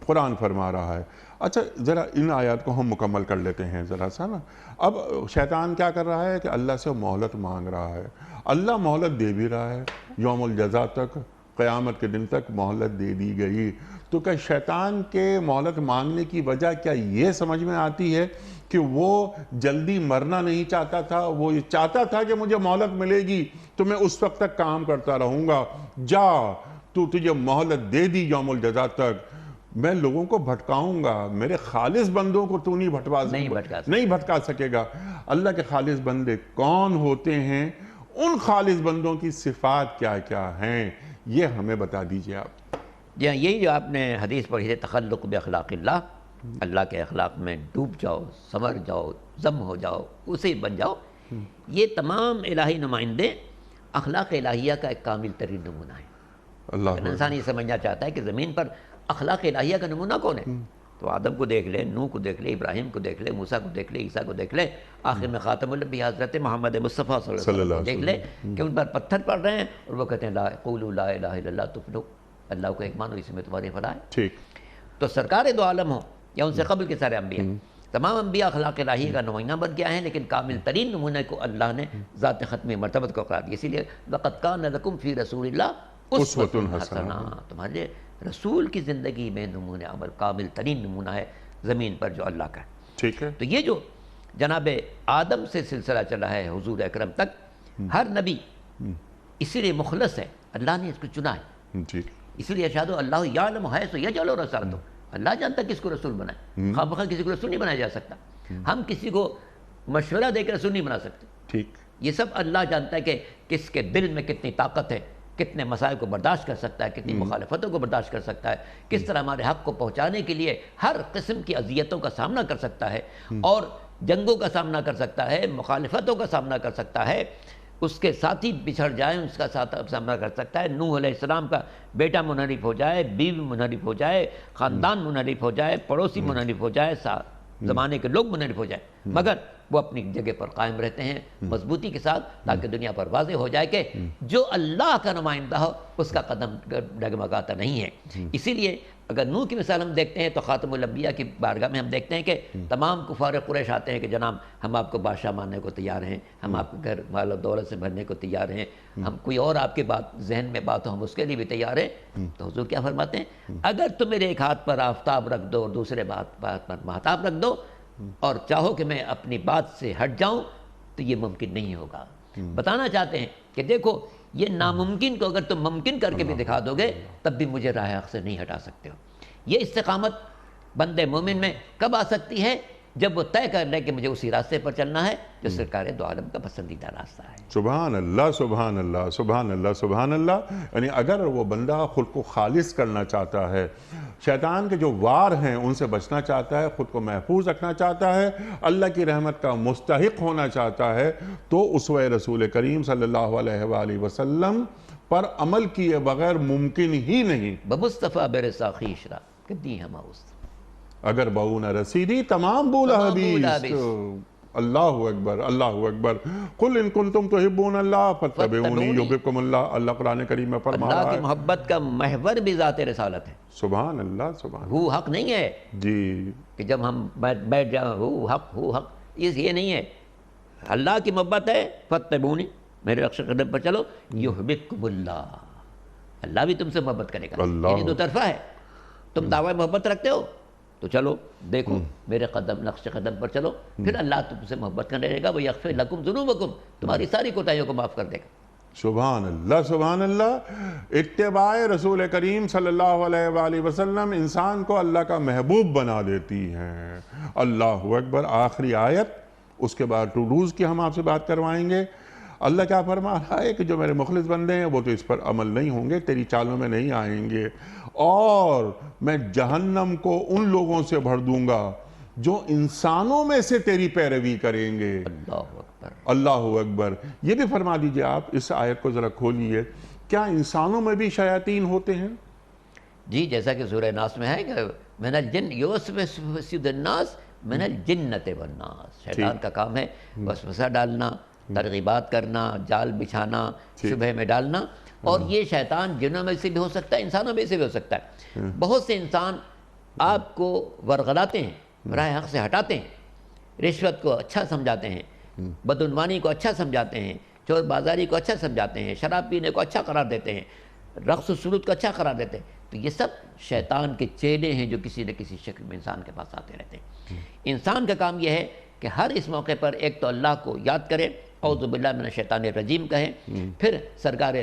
[SPEAKER 1] قرآن فرما رہا ہے۔ اچھا ذرا ان آیات کو ہم مکمل کر لیتے ہیں ذرا سا نا۔ اب شیطان کیا کر رہا ہے کہ اللہ سے مہلت مانگ رہا ہے، اللہ مہلت دے بھی رہا ہے، یوم الجزا تک، قیامت کے دن تک مہلت دے دی گئی۔ تو کیا شیطان کے مہلت مانگنے کی وجہ کیا یہ سمجھ میں آتی ہے کہ وہ جلدی مرنا نہیں چاہتا تھا، وہ یہ چاہتا تھا کہ مجھے مہلت ملے گی تو میں اس وقت تک کام کرتا رہوں گا، جا تو تجھے مہلت دے دی یوم الجزا تک، میں لوگوں کو بھٹکاؤں گا، میرے خالص بندوں کو تو نہیں بھٹکا سکے گا۔ اللہ کے خالص بندے کون ہوتے ہیں، ان خالص بندوں کی صفات کیا کیا ہیں، یہ ہمیں بتا دیجئے آپ۔
[SPEAKER 2] جی ہاں، یہی جو آپ نے حدیث پڑھی ہے، تخلق باخلاق اللہ، اللہ کے اخلاق میں ڈوب جاؤ، سنور جاؤ، ضم ہو جاؤ، اسے بن جاؤ۔ یہ تمام الہی نمائندے اخلاق الہیہ کا ایک کامل ترین نمونہ ہے۔
[SPEAKER 1] اللہ
[SPEAKER 2] انسان یہ سمجھنا چاہتا ہے کہ زمین پر اخلاق الہیہ کا نمونہ کون ہے، تو آدم کو دیکھ لے، نوح کو دیکھ لے، ابراہیم کو دیکھ لے، موسیٰ کو دیکھ لے، عیسیٰ کو دیکھ لے، آخر میں خاتم الانبیاء حضرت محمد مصطفیٰ صلی اللہ علیہ وسلم کو دیکھ لے کہ ان پر پتھر پڑ رہے ہیں اور وہ کہتے ہیں لا قولوا لا الہ الا اللہ تفلحوا، اللہ کو ایک مانو، اسی میں تمہاری فلاح ہے۔
[SPEAKER 1] ٹھیک۔
[SPEAKER 2] تو سرکار دو عالم ہوں یا ان سے قبل کے سارے انبیاء، تمام انبیاء اخلاق الہی کا نمائندہ بن کے آئے ہیں، لیکن کامل ترین نمونہ کو اللہ نے ذات ختم مرتبت کو قرار دیا۔ اسی لیے لقد کان لکم فی رسول اللہ اسوۃ حسنہ، تمہارے رسول کی زندگی میں نمونہ عمل کامل ترین نمونہ ہے زمین پر جو اللہ کا ہے۔
[SPEAKER 1] ٹھیک ہے۔
[SPEAKER 2] تو یہ جو جناب آدم سے سلسلہ چلا ہے حضور اکرم تک، ہر نبی اسی لیے مخلص ہے، اللہ نے اس کو چنا ہے،
[SPEAKER 1] ٹھیک۔
[SPEAKER 2] اس لیے اشہد اللہ یعلم حیث یجعل رسالتہ، اللہ جانتا کس کو رسول بنائے، خواہ بخواہ کسی کو رسول نہیں بنایا جا سکتا، ہم کسی کو مشورہ دے کے رسول نہیں بنا سکتے،
[SPEAKER 1] ٹھیک۔
[SPEAKER 2] یہ سب اللہ جانتا ہے کہ کس کے دل میں کتنی طاقت ہے، کتنے مسائل کو برداشت کر سکتا ہے، کتنی مخالفتوں کو برداشت کر سکتا ہے، کس طرح ہمارے حق کو پہنچانے کے لیے ہر قسم کی اذیتوں کا سامنا کر سکتا ہے، اور جنگوں کا سامنا کر سکتا ہے، مخالفتوں کا سامنا کر سکتا ہے، اس کے ساتھی بچھڑ جائیں اس کا سامنا کر سکتا ہے، نوح علیہ السلام کا بیٹا منحرف ہو جائے، بیوی منحرف ہو جائے، خاندان منحرف ہو جائے، پڑوسی منحرف ہو جائے، زمانے کے لوگ منحرف ہو جائے، مگر وہ اپنی جگہ پر قائم رہتے ہیں مضبوطی کے ساتھ، تاکہ دنیا پر واضح ہو جائے کہ جو اللہ کا نمائندہ ہو اس کا قدم ڈگمگاتا نہیں ہے۔ اسی لیے اگر نوح کی مثال ہم دیکھتے ہیں تو خاتم الانبیاء کی بارگاہ میں ہم دیکھتے ہیں کہ تمام کفار قریش آتے ہیں کہ جناب ہم آپ کو بادشاہ ماننے کو تیار ہیں، ہم آپ کے گھر مال و دولت سے بھرنے کو تیار ہیں، ہم کوئی اور آپ کے بات ذہن میں بات ہو ہم اس کے لیے بھی تیار ہیں۔ تو حضور کیا فرماتے ہیں؟ اگر تم میرے ایک ہاتھ پر آفتاب رکھ دو اور دوسرے ہاتھ پر مہتاب رکھ دو اور چاہو کہ میں اپنی بات سے ہٹ جاؤں تو یہ ممکن نہیں ہوگا۔ بتانا چاہتے ہیں کہ دیکھو یہ ناممکن کو اگر تم ممکن کر کے بھی دکھا دو گے تب بھی مجھے راہ حق سے نہیں ہٹا سکتے ہو۔ یہ استقامت بندے مومن میں کب آ سکتی ہے؟ جب وہ طے کر لے کہ مجھے اسی راستے پر چلنا ہے جو سرکار دو عالم کا پسندیدہ راستہ ہے۔
[SPEAKER 1] سبحان اللہ سبحان اللہ سبحان اللہ سبحان اللہ۔ یعنی اگر وہ بندہ خود کو خالص کرنا چاہتا ہے، شیطان کے جو وار ہیں ان سے بچنا چاہتا ہے، خود کو محفوظ رکھنا چاہتا ہے، اللہ کی رحمت کا مستحق ہونا چاہتا ہے، تو اسوہ رسول کریم صلی اللہ علیہ وآلہ وسلم پر عمل کیے بغیر ممکن ہی نہیں۔
[SPEAKER 2] بمصطفیٰ برسا خیشرا کدی ہما است
[SPEAKER 1] اگر بہو نہ رسیدی تمام بولا حدیث۔ اللہ اکبر اللہ اکبر۔ قل ان کنتم تحبون اللہ فاتبعونی یحببکم اللہ۔ اللہ قرآن کریم میں فرما
[SPEAKER 2] اللہ
[SPEAKER 1] رہا
[SPEAKER 2] کی
[SPEAKER 1] ہے۔
[SPEAKER 2] محبت کا محور بھی ذات رسالت ہے۔
[SPEAKER 1] سبحان اللہ سبحان
[SPEAKER 2] ہو حق نہیں ہے
[SPEAKER 1] جی
[SPEAKER 2] کہ جب ہم بیٹھ جائیں ہو حق یہ نہیں ہے۔ اللہ کی محبت ہے فاتبعونی، میرے رخش قدم پر چلو، یحببکم اللہ، اللہ بھی تم سے محبت کرے گا۔
[SPEAKER 1] اللہ
[SPEAKER 2] یعنی دو طرفہ ہے، تم دعوی محبت رکھتے ہو تو چلو دیکھو میرے نقش قدم پر چلو، پھر اللہ تم سے محبت کرنے رہے گا، وہ یغفر لکم ذنوبکم، تمہاری ساری کوتاہیوں کو معاف کر دے گا۔
[SPEAKER 1] سبحان اللہ سبحان اللہ۔ اتباع رسول کریم صلی اللہ علیہ وآلہ وسلم انسان کو اللہ کا محبوب بنا دیتی ہے۔ اللہ اکبر۔ آخری آیت، اس کے بعد ٹوڈوز کی ہم آپ سے بات کروائیں گے۔ اللہ کیا فرما رہا ہے کہ جو میرے مخلص بندے ہیں وہ تو اس پر عمل نہیں ہوں گے، تیری چالوں میں نہیں آئیں گے، اور میں جہنم کو ان لوگوں سے بھر دوں گا جو انسانوں میں سے تیری پیروی کریں گے۔
[SPEAKER 2] اللہ اکبر
[SPEAKER 1] اللہ اکبر۔ یہ بھی فرما دیجئے آپ، اس آیت کو ذرا کھولیے، کیا انسانوں میں بھی شیاطین ہوتے ہیں؟
[SPEAKER 2] جی، جیسا کہ سورہ ناس میں ہے کہ من الجن یوسوس الناس من الجنۃ والناس، شیطان کا کام ہے وسوسہ ڈالنا، ترغیبات کرنا، جال بچھانا، شبہ میں ڈالنا، اور یہ شیطان جنوں میں سے بھی ہو سکتا ہے، انسانوں میں سے بھی ہو سکتا ہے۔ بہت سے انسان آپ کو ورغلاتے ہیں، راہ حق سے ہٹاتے ہیں، رشوت کو اچھا سمجھاتے ہیں، بدعنوانی کو اچھا سمجھاتے ہیں، چور بازاری کو اچھا سمجھاتے ہیں، شراب پینے کو اچھا قرار دیتے ہیں، رقص و سرود کو اچھا قرار دیتے ہیں۔ تو یہ سب شیطان کے چیلے ہیں جو کسی نہ کسی شکل میں انسان کے پاس آتے رہتے ہیں۔ انسان کا کام یہ ہے کہ ہر اس موقع پر ایک تو اللہ کو یاد کرے، اعوذ باللہ من الشیطان الرجیم کہیں، پھر سرکار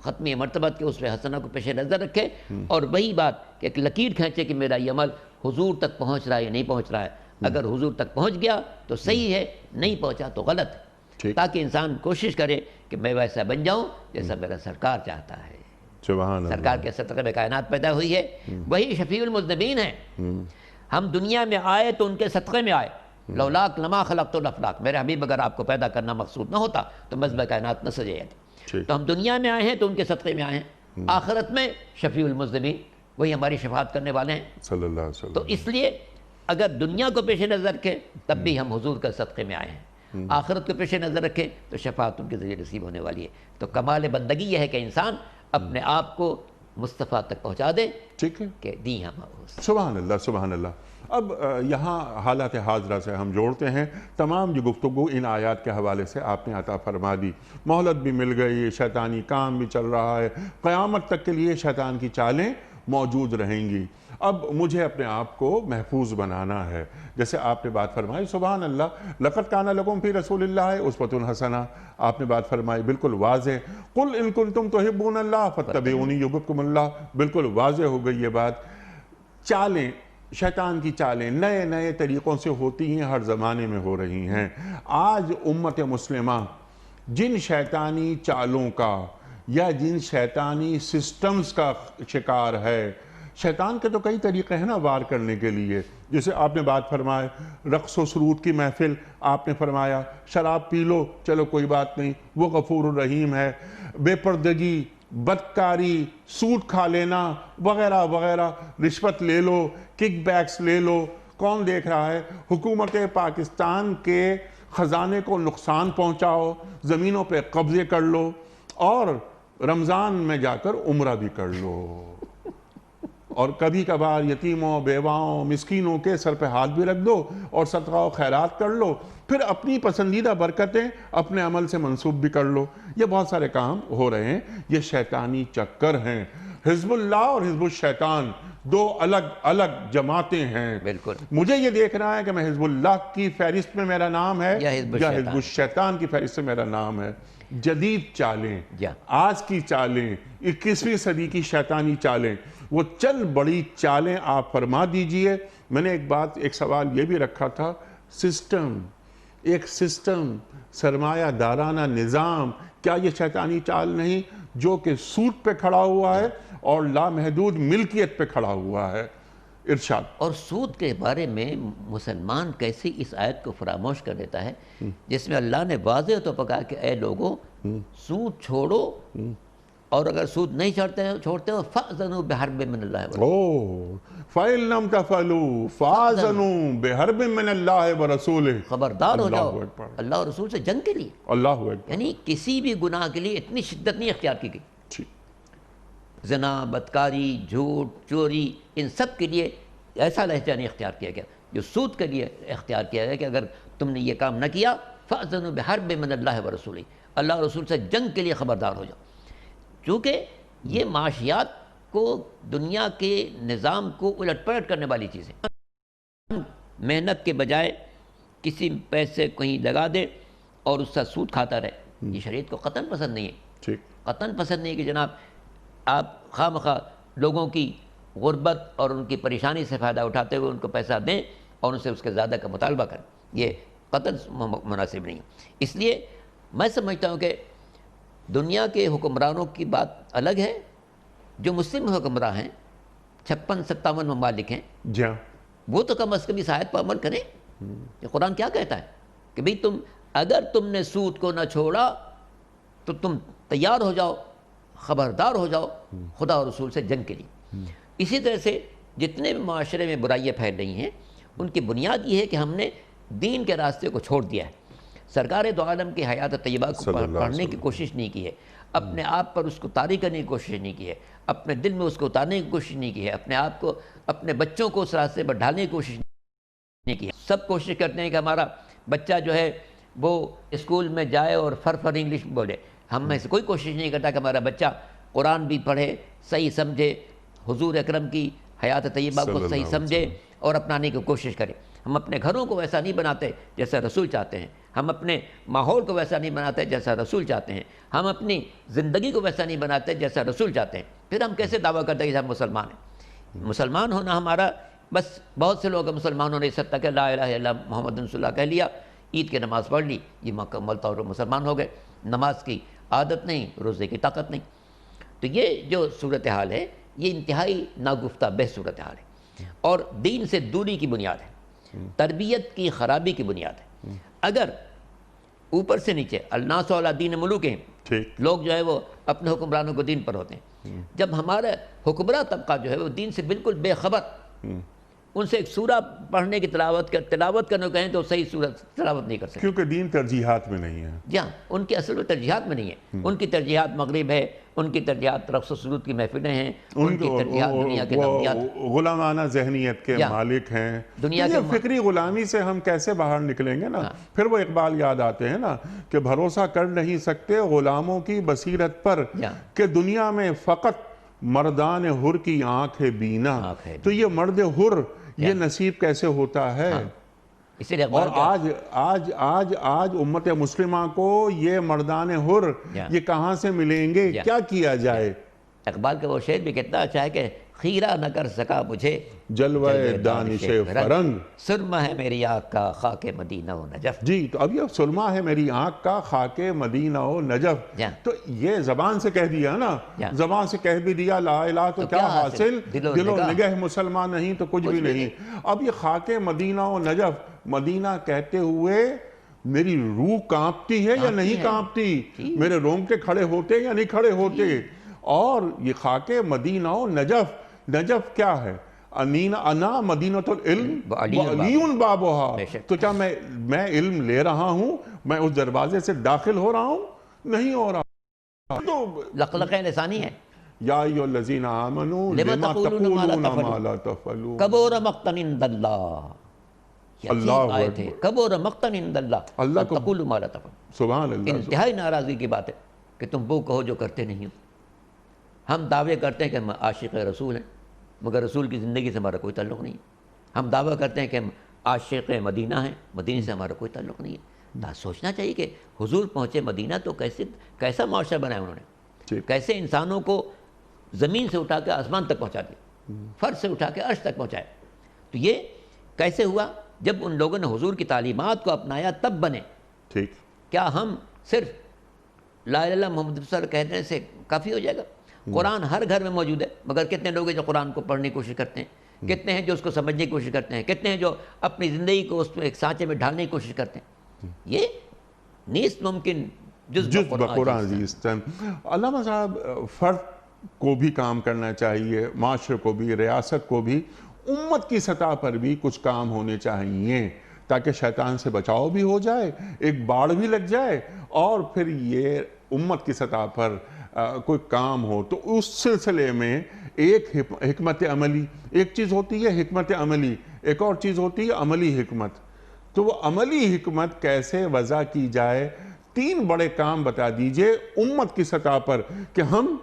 [SPEAKER 2] ختمی مرتبت کے اس حسنہ کو پیش نظر رکھے، اور وہی بات کہ ایک لکیر کھینچے کہ میرا یہ عمل حضور تک پہنچ رہا ہے یا نہیں پہنچ رہا ہے۔ اگر حضور تک پہنچ گیا تو صحیح ہے، نہیں پہنچا تو غلط ہے، تاکہ انسان کوشش کرے کہ میں ویسا بن جاؤں جیسا میرا سرکار چاہتا ہے۔
[SPEAKER 1] سبحان اللہ۔
[SPEAKER 2] سرکار کے صدقے میں کائنات پیدا ہوئی ہے، وہی شفیع المذنبین ہے۔ ہم دنیا میں آئے تو ان کے صدقے میں آئے۔ لولاک لما خلقت الافلاک، میرے حبیب اگر آپ کو پیدا کرنا مقصود نہ ہوتا تو مذہب کائنات نہ سجے جاتی۔ تو ہم دنیا میں آئے ہیں تو ان کے صدقے میں آئے ہیں، آخرت میں شفیع المذنبین، وہی ہماری شفاعت کرنے والے ہیں۔
[SPEAKER 1] صلی اللہ علیہ وسلم۔
[SPEAKER 2] تو اس لیے اگر دنیا کو پیش نظر رکھیں تب بھی ہم حضور کے صدقے میں آئے ہیں، آخرت کو پیش نظر رکھیں تو شفاعت ان کے ذریعے نصیب ہونے والی ہے۔ تو کمال بندگی یہ ہے کہ انسان اپنے آپ کو مصطفیٰ تک پہنچا دے،
[SPEAKER 1] ٹھیک ہے،
[SPEAKER 2] کہ دی ہم اس۔
[SPEAKER 1] سبحان اللہ سبحان اللہ۔ اب یہاں حالات حاضرہ سے ہم جوڑتے ہیں تمام جو گفتگو ان آیات کے حوالے سے آپ نے عطا فرما دی، مہلت بھی مل گئی، شیطانی کام بھی چل رہا ہے، قیامت تک کے لیے شیطان کی چالیں موجود رہیں گی۔ اب مجھے اپنے آپ کو محفوظ بنانا ہے، جیسے آپ نے بات فرمائی سبحان اللہ، لقد کان لکم فی رسول اللہ اسوۃ حسنہ، آپ نے بات فرمائی بالکل واضح، قل ان کنتم تحبون اللہ فاتبعونی یحببکم اللہ، بالکل واضح ہو گئی یہ بات۔ چالیں، شیطان کی چالیں نئے نئے طریقوں سے ہوتی ہیں، ہر زمانے میں ہو رہی ہیں۔ آج امت مسلمہ جن شیطانی چالوں کا یا جن شیطانی سسٹمز کا شکار ہے، شیطان کے تو کئی طریقے ہیں نا وار کرنے کے لیے، جیسے آپ نے بات فرمائے رقص و سرود کی محفل، آپ نے فرمایا شراب پی لو چلو کوئی بات نہیں، وہ غفور الرحیم ہے، بے پردگی، بدکاری، سود کھا لینا وغیرہ وغیرہ، رشوت لے لو، کک بیکس لے لو، کون دیکھ رہا ہے؟ حکومت پاکستان کے خزانے کو نقصان پہنچاؤ، زمینوں پہ قبضے کر لو اور رمضان میں جا کر عمرہ بھی کر لو، اور کبھی کبھار یتیموں، بیواؤں، مسکینوں کے سر پہ ہاتھ بھی رکھ دو اور صدقہ و خیرات کر لو، پھر اپنی پسندیدہ برکتیں اپنے عمل سے منسوب بھی کر لو۔ یہ بہت سارے کام ہو رہے ہیں، یہ شیطانی چکر ہیں۔ حزب اللہ اور حزب الشیطان دو الگ الگ جماعتیں ہیں۔
[SPEAKER 2] بالکل۔
[SPEAKER 1] مجھے یہ دیکھنا ہے کہ میں حزب اللہ کی فہرست میں میرا نام ہے
[SPEAKER 2] یا حزب
[SPEAKER 1] حزب الشیطان کی فہرست میں میرا نام ہے۔ جدید چالیں،
[SPEAKER 2] یا
[SPEAKER 1] آج کی چالیں، 21ویں صدی کی شیطانی چالیں، وہ چند بڑی چالیں آپ فرما دیجئے۔ میں نے ایک سوال یہ بھی رکھا تھا، ایک سسٹم، سرمایہ دارانہ نظام، کیا یہ شیطانی چال نہیں جو کہ سود پہ کھڑا ہوا ہے اور لامحدود ملکیت پہ کھڑا ہوا ہے؟ ارشاد۔
[SPEAKER 2] اور سود کے بارے میں مسلمان کیسے اس آیت کو فراموش کر دیتا ہے جس میں اللہ نے واضح طور پر کہا کہ اے لوگوں سود چھوڑو، اور اگر سود نہیں چھوڑتے ہو فَأْذَنُوا بِحَرْبٍ مِّنَ اللَّهِ وَرَسُولِهِ
[SPEAKER 1] فَإِن لَمْ تَفْعَلُوا فَأْذَنُوا بِحَرْبٍ مِّنَ اللَّهِ وَرَسُولِهِ،
[SPEAKER 2] خبردار ہو جاؤ
[SPEAKER 1] اللہ اکبر،
[SPEAKER 2] اللہ اور رسول سے جنگ کے لیے۔
[SPEAKER 1] اللہ اکبر۔
[SPEAKER 2] یعنی کسی بھی گناہ کے لیے اتنی شدت نہیں اختیار کی گئی، زنا، بدکاری، جھوٹ، چوری، ان سب کے لیے ایسا لہجہ نہیں اختیار کیا گیا جو سود کے لیے اختیار کیا گیا کہ اگر تم نے یہ کام نہ کیا فَأْذَنُوا بِحَرْبٍ مِّنَ اللَّهِ وَرَسُولِهِ، اللہ اور رسول سے جنگ کے لیے خبردار ہو جاؤ۔ چونکہ یہ معاشیات کو، دنیا کے نظام کو الٹ پلٹ کرنے والی چیزیں، محنت کے بجائے کسی پیسے کہیں لگا دے اور اس سے سود کھاتا رہے، یہ شریعت کو قطعاً پسند نہیں ہے۔ قطعاً پسند نہیں ہے کہ جناب آپ خواہ مخواہ لوگوں کی غربت اور ان کی پریشانی سے فائدہ اٹھاتے ہوئے ان کو پیسہ دیں اور ان سے اس کے زیادہ کا مطالبہ کریں، یہ قطعاً مناسب نہیں ہے۔ اس لیے میں سمجھتا ہوں کہ دنیا کے حکمرانوں کی بات الگ ہے، جو مسلم حکمراں ہیں، 56-57 ممالک ہیں، وہ تو کم از کم اس آیت پر عمل کریں۔ کہ قرآن کیا کہتا ہے کہ بھئی اگر تم نے سود کو نہ چھوڑا تو تم تیار ہو جاؤ، خبردار ہو جاؤ خدا اور رسول سے جنگ کے لیے۔ اسی طرح سے جتنے بھی معاشرے میں برائیاں پھیل رہی ہیں ان کی بنیاد یہ ہے کہ ہم نے دین کے راستے کو چھوڑ دیا ہے، سرکار دو عالم کی حیات طیبہ کو پڑھنے کی کوشش نہیں کی ہے، اپنے آپ پر اس کو طاری کرنے کی کوشش نہیں کی ہے، اپنے دل میں اس کو اتارنے کی کوشش نہیں کی ہے، اپنے آپ کو، اپنے بچوں کو اس راستے پر ڈھالنے کی کوشش نہیں کی ہے۔ سب کوشش کرتے ہیں کہ ہمارا بچہ جو ہے وہ اسکول میں جائے اور فر انگلش بولے، ہم میں سے کوئی کوشش نہیں کرتا کہ ہمارا بچہ قرآن بھی پڑھے، صحیح سمجھے، حضور اکرم کی حیات طیبہ کو صحیح سمجھے اور اپنانے کی کوشش کرے۔ ہم اپنے گھروں کو ویسا نہیں بناتے جیسا رسول چاہتے ہیں، ہم اپنے ماحول کو ویسا نہیں بناتے جیسا رسول چاہتے ہیں، ہم اپنی زندگی کو ویسا نہیں بناتے جیسا رسول چاہتے ہیں، پھر ہم کیسے دعویٰ کرتے ہیں کہ ہم مسلمان ہیں؟ مسلمان ہونا ہمارا، بس بہت سے لوگ مسلمانوں نے اس حد تک کہ لا الہ الا اللہ محمد رسول اللہ کہہ لیا، عید کی نماز پڑھ لی، یہ مکمل طور پر مسلمان ہو گئے، نماز کی عادت نہیں، روزے کی طاقت نہیں۔ تو یہ جو صورتحال ہے یہ انتہائی ناگفتہ بہ صورتحال ہے اور دین سے دوری کی بنیاد ہے، تربیت کی خرابی کی بنیاد ہے۔ اگر اوپر سے نیچے الناس علی دین ملوکہم، لوگ جو ہے وہ اپنے حکمرانوں کو دین پر ہوتے ہیں، جب ہمارا حکمراں طبقہ جو ہے وہ دین سے بالکل بے خبر، ان سے ایک سورہ پڑھنے کی تلاوت کرنے کو کہیں تو صحیح سورہ تلاوت نہیں کر سکتے،
[SPEAKER 1] کیونکہ دین ترجیحات میں نہیں ہے۔
[SPEAKER 2] جی ہاں، ان کی اصل میں ترجیحات میں نہیں ہے، ان کی ترجیحات مغرب ہے، ان کی ترجیحات رقص و سرود کی محفلیں ہیں، ان کی ترجیحات دنیا کے نظریات،
[SPEAKER 1] غلامانہ ذہنیت کے مالک ہیں۔ یہ فکری غلامی سے ہم کیسے باہر نکلیں گے نا؟ پھر وہ اقبال یاد آتے ہیں نا کہ بھروسہ کر نہیں سکتے غلاموں کی بصیرت پر کہ دنیا میں فقط مردان حر کی آنکھ ہے بینا، تو یہ مرد حر یہ نصیب کیسے ہوتا ہے؟ اور آج امت مسلمہ کو یہ مردان حر یہ کہاں سے ملیں گے؟ کیا کیا جائے؟
[SPEAKER 2] اقبال کا وہ شعر بھی کتنا اچھا ہے کہ خیرہ نہ کر سکا مجھے
[SPEAKER 1] جلوہ دانش فرنگ،
[SPEAKER 2] سرمہ ہے میری آنکھ کا خاک مدینہ و نجف۔
[SPEAKER 1] جی، تو اب یہ سرمہ ہے میری آنکھ کا خاک مدینہ و نجف، تو یہ زبان سے کہہ دیا نا، زبان سے کہہ بھی دیا لا الہ تو کیا حاصل، دل و نگہ مسلمان نہیں تو کچھ بھی نہیں۔ اب یہ خاک مدینہ و نجف، مدینہ کہتے ہوئے میری روح کانپتی ہے یا نہیں کانپتی؟ میرے رونگٹے کھڑے ہوتے یا نہیں کھڑے ہوتے؟ اور یہ خاک مدینہ و نجف، نجف کیا ہے؟ انا مدینۃ العلم
[SPEAKER 2] وعلی
[SPEAKER 1] وعلی بابھا.
[SPEAKER 2] بے شک.
[SPEAKER 1] تو کیا میں علم لے رہا ہوں, میں اس دروازے سے داخل ہو رہا ہوں؟ نہیں ہو رہا. تو
[SPEAKER 2] لقلق لسانی ہے.
[SPEAKER 1] یا ایھا الذین آمنوا لما تقولون ما لا تفعلون.
[SPEAKER 2] کبر مقتا عند اللہ. یہ عجیب
[SPEAKER 1] اللہ
[SPEAKER 2] آیت ہے. کبر مقتا عند اللہ
[SPEAKER 1] اللہ
[SPEAKER 2] ان
[SPEAKER 1] کو
[SPEAKER 2] تقولوا ما لا تفعلون.
[SPEAKER 1] سبحان اللہ.
[SPEAKER 2] انتہائی ناراضگی کی بات ہے کہ تم وہ کہو جو کرتے نہیں ہو. ہم دعوے کرتے ہیں کہ ہم عاشق رسول ہیں, مگر رسول کی زندگی سے ہمارا کوئی تعلق نہیں ہے. ہم دعویٰ کرتے ہیں کہ ہم عاشق مدینہ ہیں, مدینہ سے ہمارا کوئی تعلق نہیں ہے. سوچنا چاہیے کہ حضور پہنچے مدینہ تو کیسا معاشرہ بنایا انہوں نے, کیسے انسانوں کو زمین سے اٹھا کے آسمان تک پہنچا دیا, فرش سے اٹھا کے عرش تک پہنچایا. تو یہ کیسے ہوا؟ جب ان لوگوں نے حضور کی تعلیمات کو اپنایا تب بنے.
[SPEAKER 1] ٹھیک.
[SPEAKER 2] کیا ہم صرف لا الہ الا اللہ محمد رسول اللہ کہنے سے کافی ہو جائے گا؟ قرآن ہر گھر میں موجود ہے, مگر کتنے لوگ ہیں جو قرآن کو پڑھنے کی کوشش کرتے ہیں, کتنے ہیں جو اس کو سمجھنے کی کوشش کرتے ہیں, کتنے ہیں جو اپنی زندگی کو اس میں ایک سانچے میں ڈھالنے کی کوشش کرتے ہیں. یہ نیست ممکن جز
[SPEAKER 1] بقرآن عزیز. علامہ صاحب, فرد کو بھی کام کرنا چاہیے, معاشرے کو بھی, ریاست کو بھی, امت کی سطح پر بھی کچھ کام ہونے چاہیے تاکہ شیطان سے بچاؤ بھی ہو جائے, ایک باڑ بھی لگ جائے, اور پھر یہ امت کی سطح پر کوئی کام ہو. تو اس سلسلے میں ایک حکمت عملی, ایک چیز ہوتی ہے حکمت عملی, ایک اور چیز ہوتی ہے عملی حکمت. تو وہ عملی حکمت کیسے وضع کی جائے؟ 3 بڑے کام بتا دیجئے امت کی سطح پر کہ ہم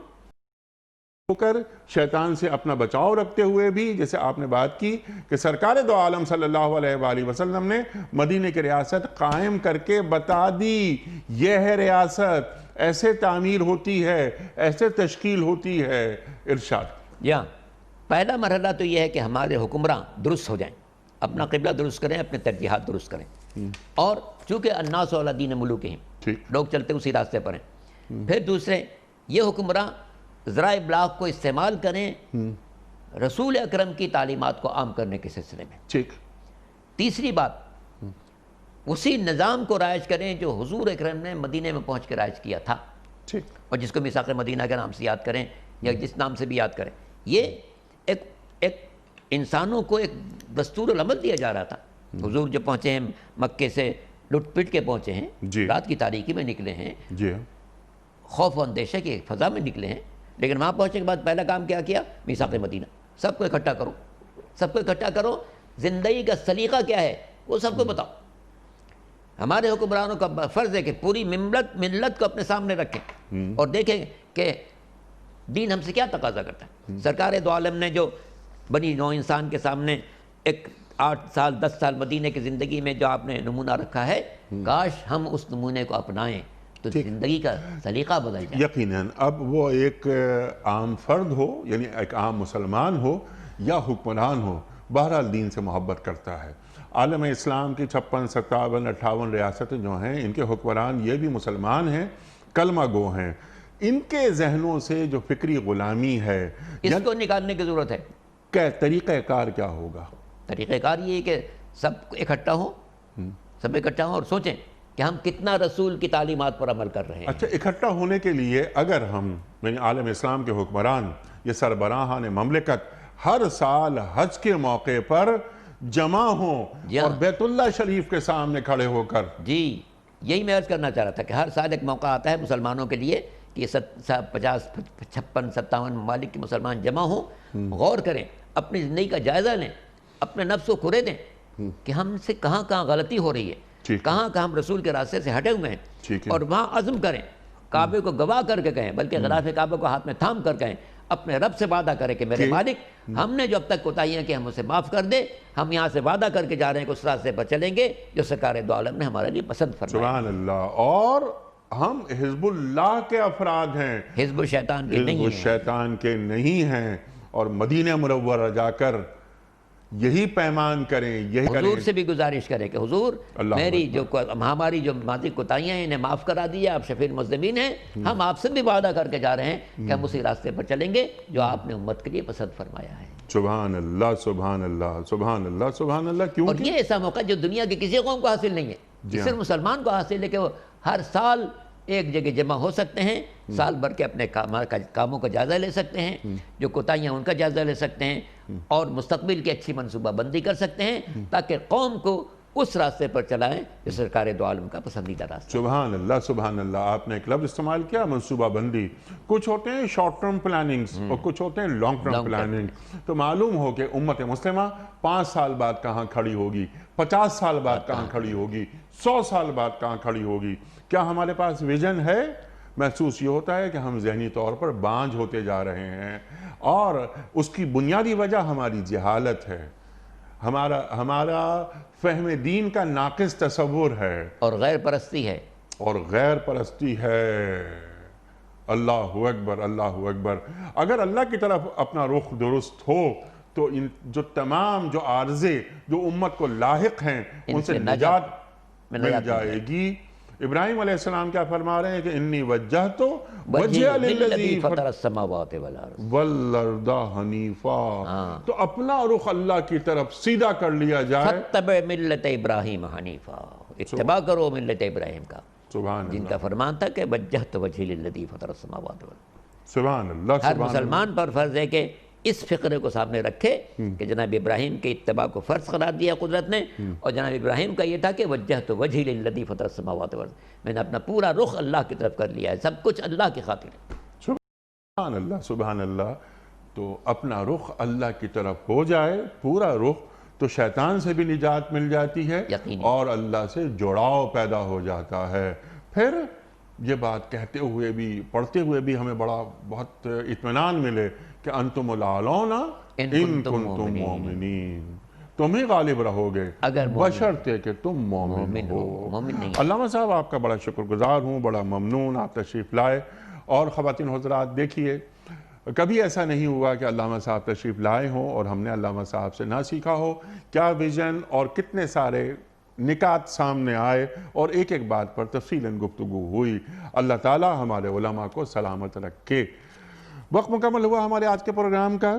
[SPEAKER 1] ہو کر شیطان سے اپنا بچاؤ رکھتے ہوئے بھی, جیسے آپ نے بات کی کہ سرکار دو عالم صلی اللہ علیہ وآلہ وسلم نے مدینہ کی ریاست قائم کر کے بتا دی, یہ ہے ریاست, ایسے تعمیر ہوتی ہے, ایسے تشکیل ہوتی ہے. ارشاد.
[SPEAKER 2] یا پہلا مرحلہ تو یہ ہے کہ ہمارے حکمراں درست ہو جائیں, اپنا قبلہ درست کریں, اپنے ترجیحات درست کریں, اور چونکہ الناس علی دین ملوکہم, لوگ چلتے اسی راستے پر ہیں. پھر دوسرے, یہ حکمراں ذرائع ابلاغ کو استعمال کریں رسول اکرم کی تعلیمات کو عام کرنے کے سلسلے میں.
[SPEAKER 1] ٹھیک.
[SPEAKER 2] تیسری بات, اسی نظام کو رائج کریں جو حضور اکرم نے مدینہ میں پہنچ کے رائج کیا تھا,
[SPEAKER 1] ٹھیک,
[SPEAKER 2] اور جس کو میثاق مدینہ کے نام سے یاد کریں یا جس نام سے بھی یاد کریں. یہ ایک انسانوں کو ایک دستور العمل دیا جا رہا تھا. حضور جو پہنچے ہیں مکے سے لٹ پٹ کے پہنچے ہیں, رات کی تاریکی میں نکلے ہیں, خوف و اندیشہ کی فضا میں نکلے ہیں, لیکن وہاں پہنچنے کے بعد پہلا کام کیا کیا؟ میثاق مدینہ. سب کو اکٹھا کرو, سب کو اکٹھا کرو, زندگی کا سلیقہ کیا ہے وہ سب کو بتاؤ. ہمارے حکمرانوں کا فرض ہے کہ پوری ملت کو اپنے سامنے رکھیں اور دیکھیں کہ دین ہم سے کیا تقاضا کرتا ہے. سرکار دو عالم نے جو بنی نوع انسان کے سامنے ایک 8 سال 10 سال مدینہ کی زندگی میں جو آپ نے نمونہ رکھا ہے, کاش ہم اس نمونے کو اپنائیں تو زندگی کا سلیقہ بدل جائے.
[SPEAKER 1] یقیناً اب وہ ایک عام فرد ہو, یعنی ایک عام مسلمان ہو یا حکمران ہو, بہرحال دین سے محبت کرتا ہے. عالم اسلام کی 56 57 58 ریاستیں جو ہیں, ان کے حکمران یہ بھی مسلمان ہیں, کلمہ گو ہیں. ان کے ذہنوں سے جو فکری غلامی ہے
[SPEAKER 2] اس کو نکالنے کی ضرورت ہے.
[SPEAKER 1] کیا طریقہ کار کیا ہوگا؟
[SPEAKER 2] طریقہ کار یہ ہے کہ سب اکٹھا ہوں, سب اکٹھا ہوں اور سوچیں کہ ہم کتنا رسول کی تعلیمات پر عمل کر رہے ہیں.
[SPEAKER 1] اچھا, اکٹھا ہونے کے لیے اگر ہم یعنی عالم اسلام کے حکمران, یہ سربراہان مملکت ہر سال حج کے موقع پر جمع ہوں اور بیت اللہ شریف کے سامنے کھڑے ہو کر,
[SPEAKER 2] جی یہی میں عرض کرنا چاہ رہا تھا کہ ہر سال ایک موقع آتا ہے مسلمانوں کے لیے کہ 50 56 57 ممالک کے مسلمان جمع ہوں, غور کریں, اپنی زندگی کا جائزہ لیں, اپنے نفس کو کھرے دیں کہ ہم سے کہاں کہاں غلطی ہو رہی ہے, کہاں کہاں ہم رسول کے راستے سے ہٹے ہوئے ہیں, اور وہاں عزم کریں, کعبے کو گواہ کر کے کہیں, بلکہ غلاف کعبے کو ہاتھ میں تھام کر کہیں, اپنے رب سے وعدہ کریں کہ میرے مالک, ہم نے جو اب تک کوتاہیاں کہ ہم اسے معاف کر دے, ہم یہاں سے وعدہ کر کے جا رہے ہیں کہ اس راستے پر چلیں گے جو سرکار دو عالم نے ہمارے لیے پسند فرمایا.
[SPEAKER 1] سبحان اللہ. اور ہم حزب اللہ کے افراد ہیں,
[SPEAKER 2] حزب الشیطان کے نہیں ہیں.
[SPEAKER 1] حزب الشیطان کے نہیں ہیں, اور مدینہ منورہ جا کر یہی پیمان کریں, یہی کریں.
[SPEAKER 2] حضور سے بھی گزارش کریں کہ حضور میری جو ہماری جو ماضی کوتاہیاں ہیں انہیں معاف کرا دیا, آپ شفیع المذنبین ہیں, ہم آپ سے بھی وعدہ کر کے جا رہے ہیں کہ ہم اسی راستے پر چلیں گے جو آپ نے امت کے لیے پسند فرمایا ہے.
[SPEAKER 1] سبحان اللہ, سبحان اللہ, سبحان اللہ, سبحان اللہ. کیوں؟
[SPEAKER 2] اور یہ ایسا موقع جو دنیا کی کسی قوم کو حاصل نہیں ہے, صرف مسلمان کو حاصل ہے کہ وہ ہر سال ایک جگہ جمع ہو سکتے ہیں، سال بھر کے اپنے کاموں کا جائزہ لے سکتے ہیں، جو کوتاہیاں ان کا جائزہ لے سکتے ہیں، اور مستقبل کی اچھی منصوبہ بندی کر سکتے ہیں تاکہ قوم کو اس راستے پر چلائیں جو سرکار دو عالم کا پسندیدہ راستہ۔
[SPEAKER 1] سبحان اللہ سبحان اللہ، آپ نے ایک لفظ استعمال کیا، منصوبہ بندی۔ کچھ ہوتے ہیں شارٹ ٹرم پلاننگز اور کچھ ہوتے ہیں لانگ ٹرم پلاننگ۔ تو معلوم ہو کہ امت مسلمہ 5 سال بعد کہاں کھڑی ہوگی، 50 سال بعد کہاں کھڑی ہوگی، 100 سال بعد کہاں کھڑی ہوگی۔ کیا ہمارے پاس ویژن ہے؟ محسوس یہ ہوتا ہے کہ ہم ذہنی طور پر بانجھ ہوتے جا رہے ہیں، اور اس کی بنیادی وجہ ہماری جہالت ہے، ہمارا فہم دین کا ناقص تصور ہے،
[SPEAKER 2] اور غیر پرستی ہے،
[SPEAKER 1] اور غیر پرستی ہے۔ اللہ اکبر اللہ اکبر۔ اگر اللہ کی طرف اپنا رخ درست ہو تو جو تمام جو عارضے جو امت کو لاحق ہیں ان سے نجات مل جائے گی۔ ابراہیم علیہ السلام کیا فرما رہے ہیں کہ انی وجہتو وجہ للذی
[SPEAKER 2] فطر السماوات والارض
[SPEAKER 1] والارض حنیفا، تو اپنا رخ اللہ کی طرف سیدھا کر لیا جائے۔
[SPEAKER 2] فاتبع ملت ابراہیم حنیفا، اتباع کرو ملت ابراہیم کا،
[SPEAKER 1] سبحان
[SPEAKER 2] جن کا فرمان تھا کہ وجہت وجہی للذی فطر السماوات والارض۔
[SPEAKER 1] سبحان اللہ۔
[SPEAKER 2] ہر مسلمان پر فرض ہے کہ اس فقرے کو سامنے رکھے کہ جناب ابراہیم کے اتباع کو فرض قرار دیا قدرت نے، اور جناب ابراہیم کا یہ تھا کہ وجہت وجہی للذی فطر السماوات والارض، میں نے اپنا پورا رخ اللہ کی طرف کر لیا ہے، سب کچھ اللہ کی خاطر ہے۔
[SPEAKER 1] سبحان اللہ سبحان اللہ۔ تو اپنا رخ اللہ کی طرف ہو جائے پورا رخ، تو شیطان سے بھی نجات مل جاتی ہے اور اللہ سے جڑاؤ پیدا ہو جاتا ہے۔ پھر یہ بات کہتے ہوئے بھی پڑھتے ہوئے بھی ہمیں بہت اطمینان ملے کہ انتم الاعلون ان کنتم مومنین، تم ہی غالب رہو گے بشرطے کہ تم مومن ہو۔ علامہ صاحب آپ کا بڑا شکر گزار ہوں، بڑا ممنون آپ تشریف لائے۔ اور خواتین حضرات دیکھیے، کبھی ایسا نہیں ہوا کہ علامہ صاحب تشریف لائے ہوں اور ہم نے علامہ صاحب سے نہ سیکھا ہو۔ کیا ویژن اور کتنے سارے نکات سامنے آئے اور ایک ایک بات پر تفصیلاً گفتگو ہوئی۔ اللہ تعالی ہمارے علماء کو سلامت رکھے۔ وقت مکمل ہوا ہمارے آج کے پروگرام کا۔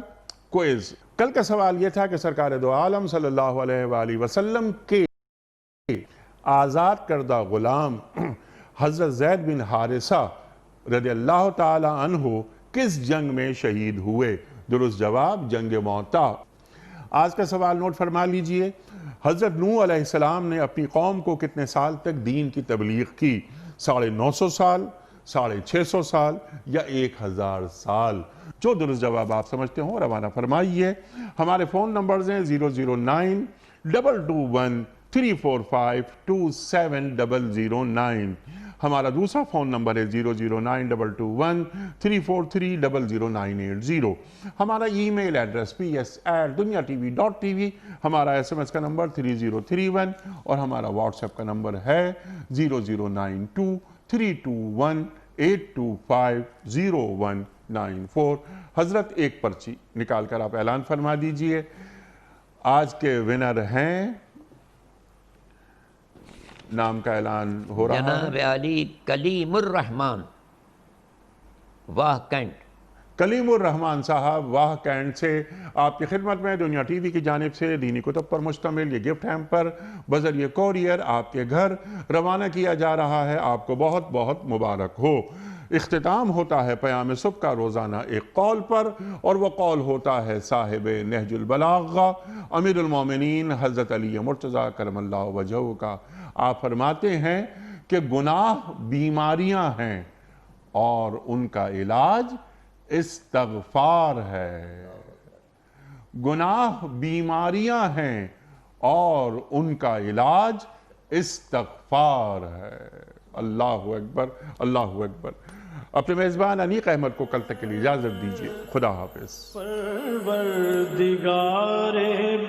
[SPEAKER 1] کوئز کل کا سوال یہ تھا کہ سرکار دو عالم صلی اللہ علیہ وآلہ وسلم کے آزاد کردہ غلام حضرت زید بن حارثہ رضی اللہ تعالی عنہ کس جنگ میں شہید ہوئے؟ درست جواب جنگ موتا۔ آج کا سوال نوٹ فرما لیجئے، حضرت نوح علیہ السلام نے اپنی قوم کو کتنے سال تک دین کی تبلیغ کی؟ 950 سال، 650 سال یا 1000 سال؟ جو درست جواب آپ سمجھتے ہوں روانہ فرمائیے۔ ہمارے فون نمبرز ہیں 009-22345-27009۔ ہمارا دوسرا فون نمبر ہے 009-22343-00980۔ ہمارا ای میل ایڈریس ps@duniatv.tv، ہمارا SMS کا نمبر 3031، اور ہمارا واٹس ایپ کا نمبر ہے 0092-321-825-0194۔ حضرت ایک پرچی نکال کر آپ اعلان فرما دیجئے۔ آج کے ونر ہیں، نام کا اعلان ہو رہا ہے،
[SPEAKER 2] جناب علی کلیم الرحمان، واہ کینٹ۔
[SPEAKER 1] کلیم الرحمان صاحب واہ کینٹ سے آپ کی خدمت میں دنیا ٹی وی کی جانب سے دینی کتب پر مشتمل یہ گفٹ ہیمپر بذریعہ کوریئر آپ کے گھر روانہ کیا جا رہا ہے۔ آپ کو بہت بہت مبارک ہو۔ اختتام ہوتا ہے پیام صبح کا روزانہ ایک قول پر، اور وہ قول ہوتا ہے صاحب نہج البلاغہ امیر المومنین حضرت علی مرتضیٰ کرم اللہ وجہہ کا۔ آپ فرماتے ہیں کہ گناہ بیماریاں ہیں اور ان کا علاج استغفار ہے۔ گناہ بیماریاں ہیں اور ان کا علاج استغفار ہے۔ اللہ اکبر اللہ اکبر۔ اپنے میزبان انیق احمد کو کل تک کے لیے اجازت دیجیے۔ خدا حافظ۔
[SPEAKER 3] پروردگار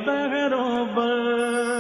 [SPEAKER 3] بہروں بر